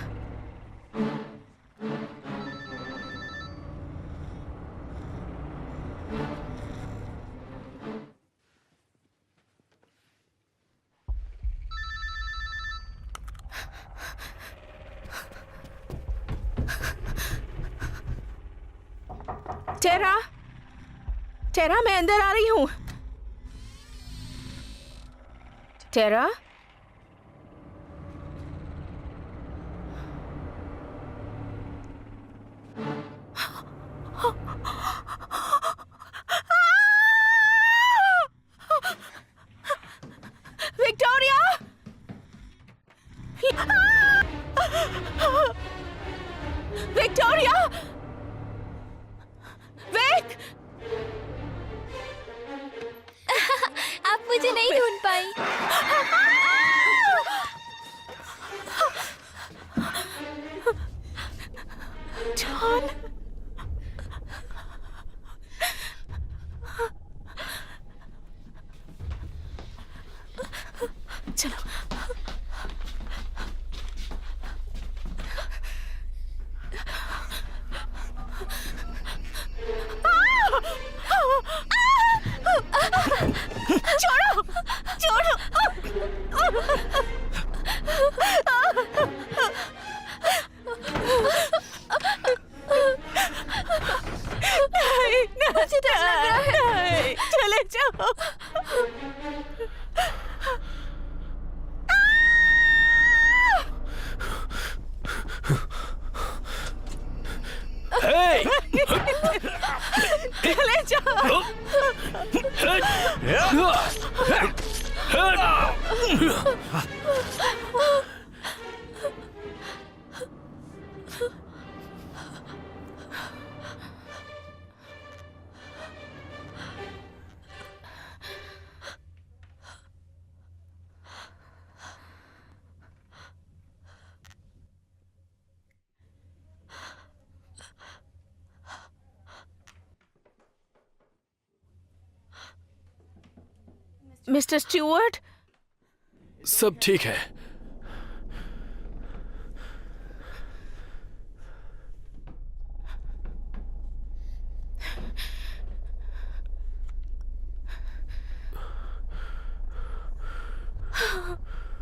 टेरा, टेरा, मैं अंदर आ रही हूँ। टेरा, विक्टोरिया, विक्टोरिया, विक। आप मुझे नहीं ढूंढ पाई। जॉन, चलो। छोड़ो, छोड़ो। नहीं, मुझे डर लग रहा है। नहीं, चले जाओ। Hey! चले जाओ। मिस्टर स्टुअर्ट, सब ठीक है।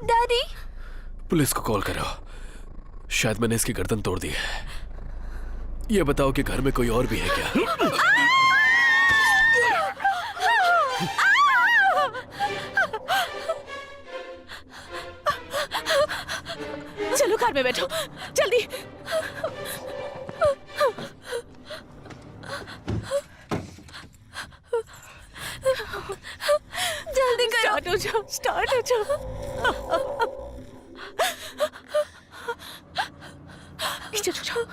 डैडी, पुलिस को कॉल करो। शायद मैंने इसकी गर्दन तोड़ दी है। ये बताओ कि घर में कोई और भी है क्या? चलो कार में बैठो, जल्दी। जल्दी करो। स्टार्ट हो जाओ, स्टार्ट हो जाओ। नीचे जाओ।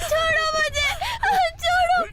छोड़ो मुझे, छोड़ो।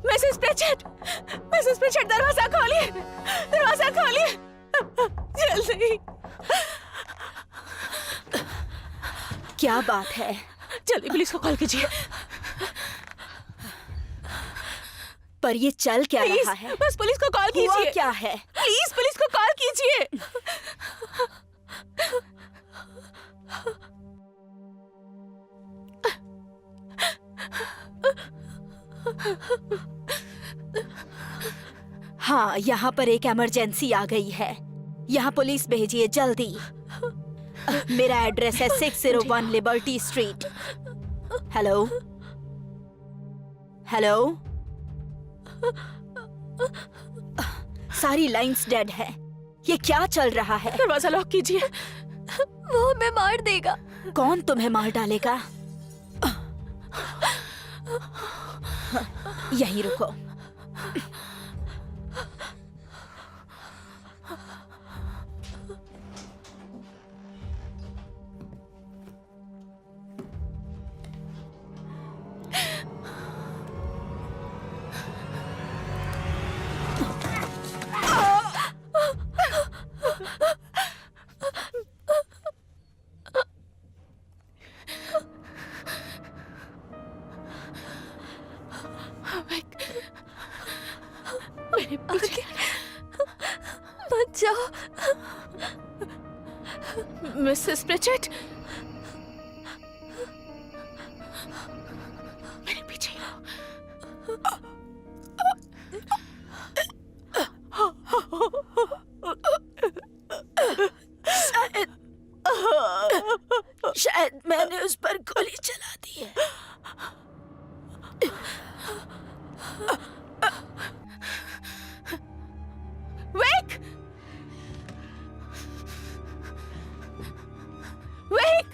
मिसेस प्रिचर्ड, दरवाजा खोलिए, दरवाजा खोलिए, जल्दी। क्या बात है? जल्दी पुलिस को कॉल कीजिए। पर ये चल क्या रहा है? बस पुलिस को कॉल हुआ कीजिए। क्या है? प्लीज पुलिस को कॉल कीजिए। हाँ, यहाँ पर एक इमरजेंसी आ गई है। यहाँ पुलिस भेजिए जल्दी। मेरा एड्रेस है 601 लिबर्टी स्ट्रीट। हेलो हेलो, सारी लाइंस डेड है। ये क्या चल रहा है? दरवाजा लॉक कीजिए। वो हमें मार देगा। कौन तुम्हें मार डालेगा? यहीं रुको। बचाओ। मिसेस प्रिचर्ड, मेरे पीछे ही आओ। शायद मैंने उस पर गोली चला दी है। Wake! Wake!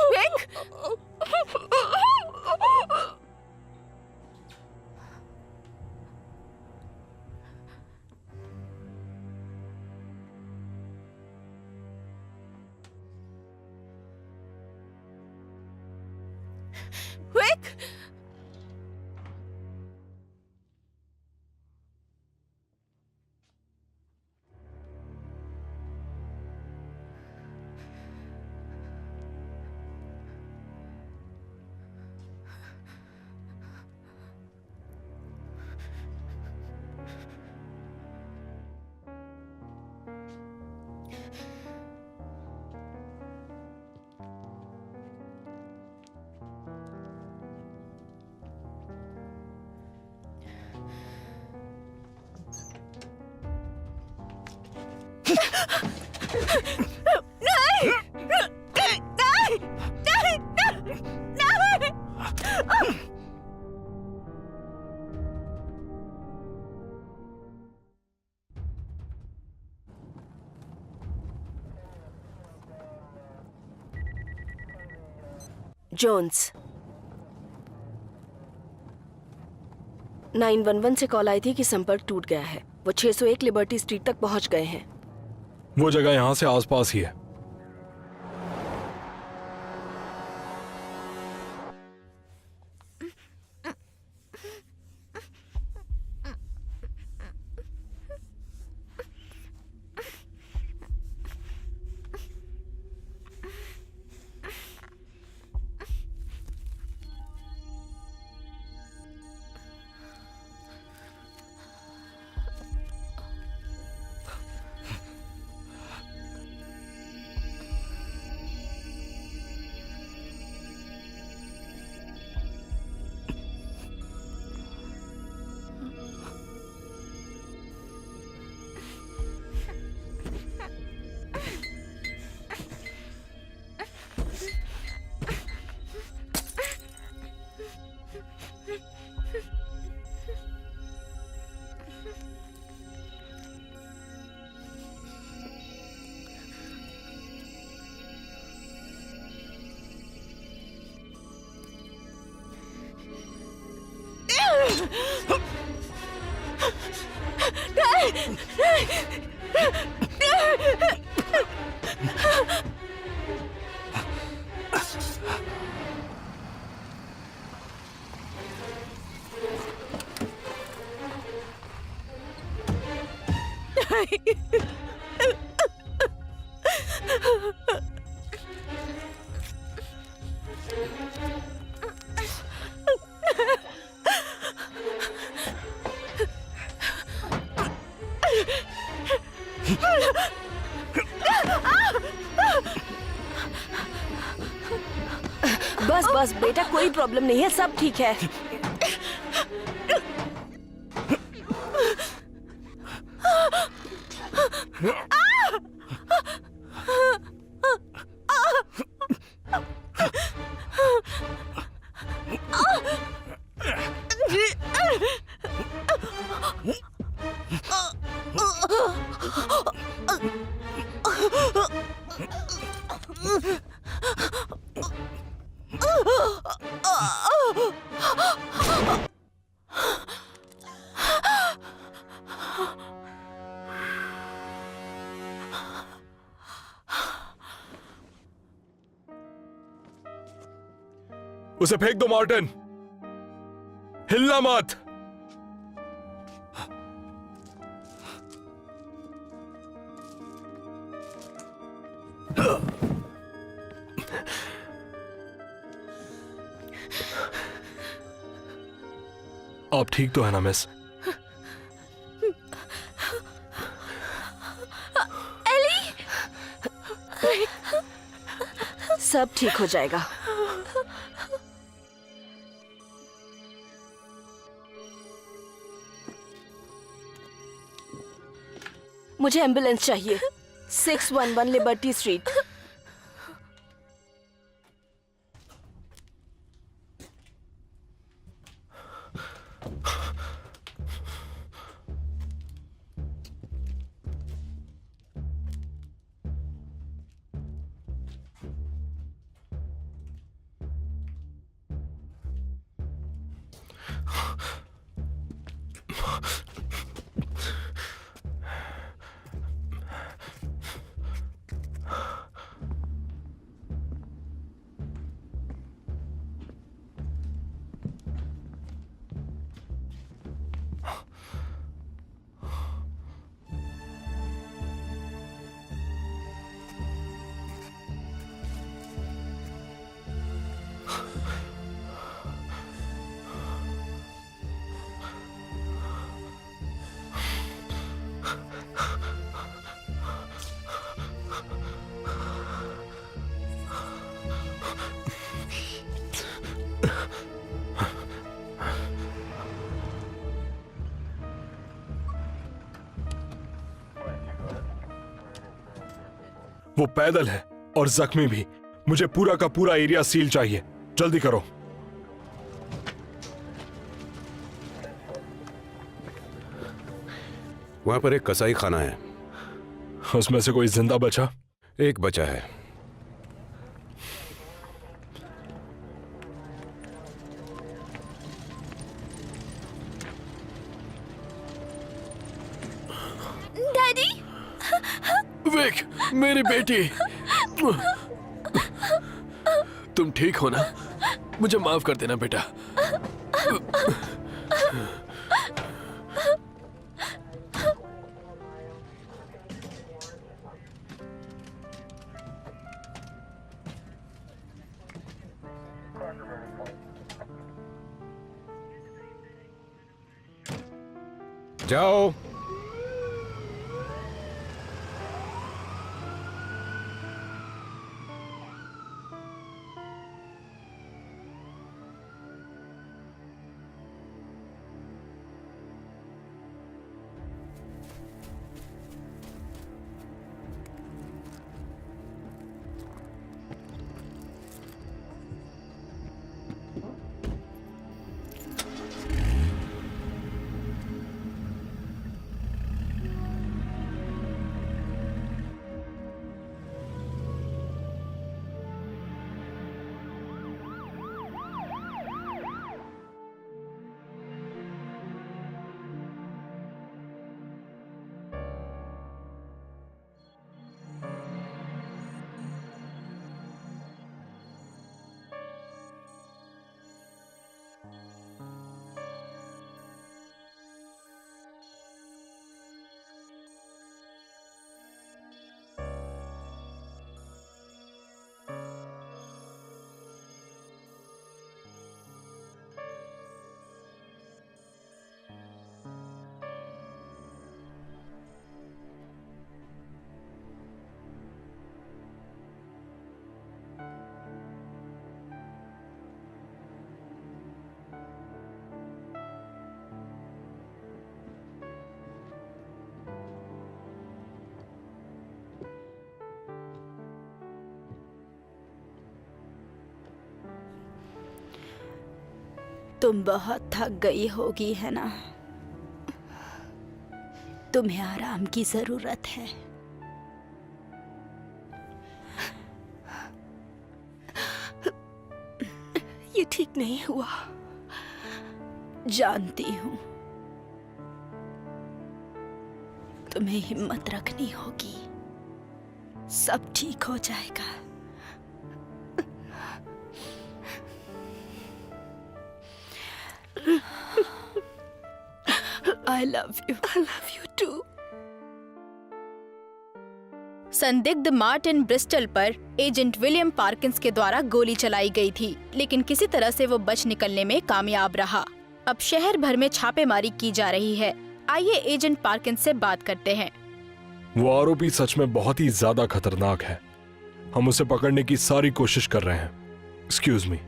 Wake! Quick! Jones 911 से कॉल आई थी कि संपर्क टूट गया है। वो 601 लिबर्टी स्ट्रीट तक पहुंच गए हैं। वो जगह यहाँ से आसपास ही है। बस बस बेटा, कोई प्रॉब्लम नहीं है, सब ठीक है। उसे फेंक दो मार्टिन, हिलना मत। आप ठीक तो है ना मिस? सब ठीक हो जाएगा। मुझे एम्बुलेंस चाहिए। 611 लिबर्टी स्ट्रीट। वो पैदल है और जख्मी भी। मुझे पूरा का पूरा एरिया सील चाहिए, जल्दी करो। वहां पर एक कसाई खाना है। उसमें से कोई जिंदा बचा? एक बचा है। डैडी, विक, मेरी बेटी, तुम ठीक हो ना? मुझे माफ कर देना बेटा। जाओ। तुम बहुत थक गई होगी है ना? तुम्हें आराम की जरूरत है। ये ठीक नहीं हुआ। जानती हूँ। तुम्हें हिम्मत रखनी होगी, सब ठीक हो जाएगा। I love you. I love you too. संदिग्ध मार्टिन ब्रिस्टल पर एजेंट विलियम पार्किंस के द्वारा गोली चलाई गई थी, लेकिन किसी तरह से वो बच निकलने में कामयाब रहा। अब शहर भर में छापेमारी की जा रही है। आइए एजेंट पार्किंस से बात करते हैं। वो आरोपी सच में बहुत ही ज्यादा खतरनाक है। हम उसे पकड़ने की सारी कोशिश कर रहे हैं। Excuse me.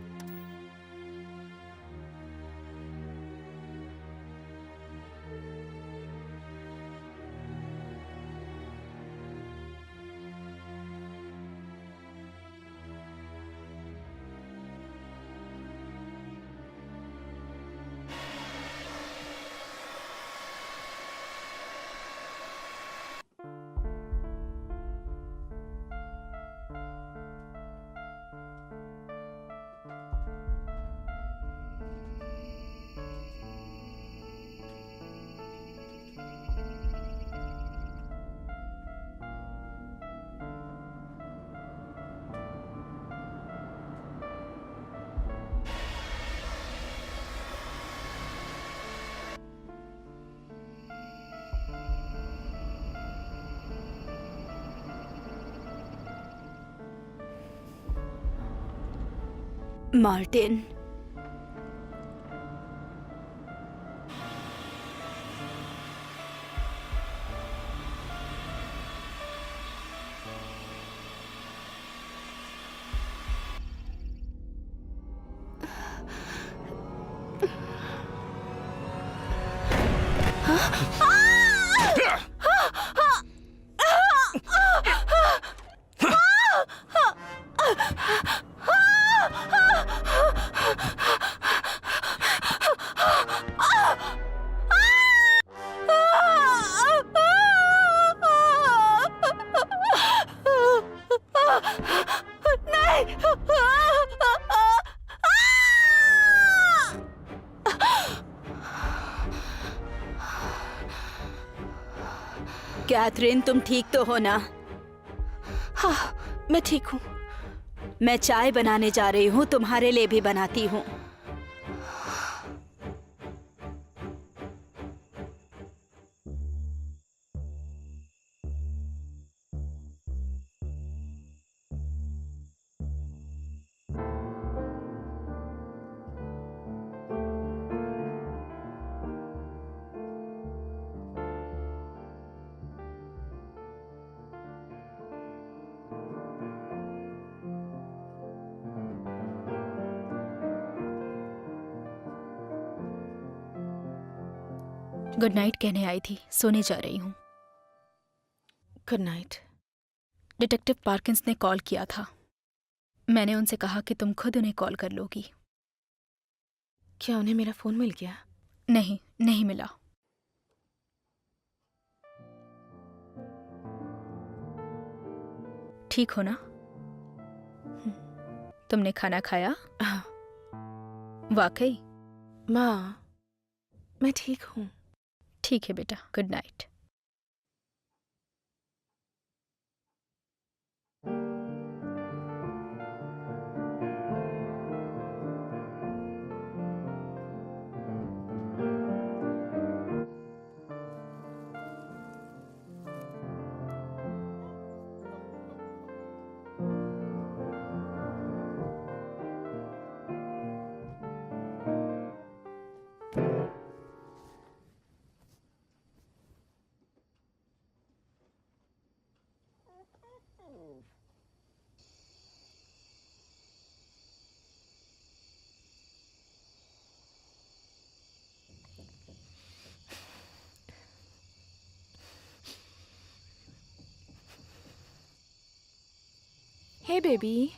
मार्टिन, कैथरीन, तुम ठीक तो हो ना? हाँ, मैं ठीक हूँ। मैं चाय बनाने जा रही हूँ, तुम्हारे लिए भी बनाती हूँ। गुड नाइट कहने आई थी, सोने जा रही हूँ। Good night. डिटेक्टिव पार्किंस ने कॉल किया था। मैंने उनसे कहा कि तुम खुद उन्हें कॉल कर लोगी। क्या उन्हें मेरा फोन मिल गया? नहीं, नहीं मिला। ठीक हो ना? तुमने खाना खाया? हाँ। वाकई? माँ, मैं ठीक हूँ। ठीक है बेटा, गुड नाइट। हे बेबी,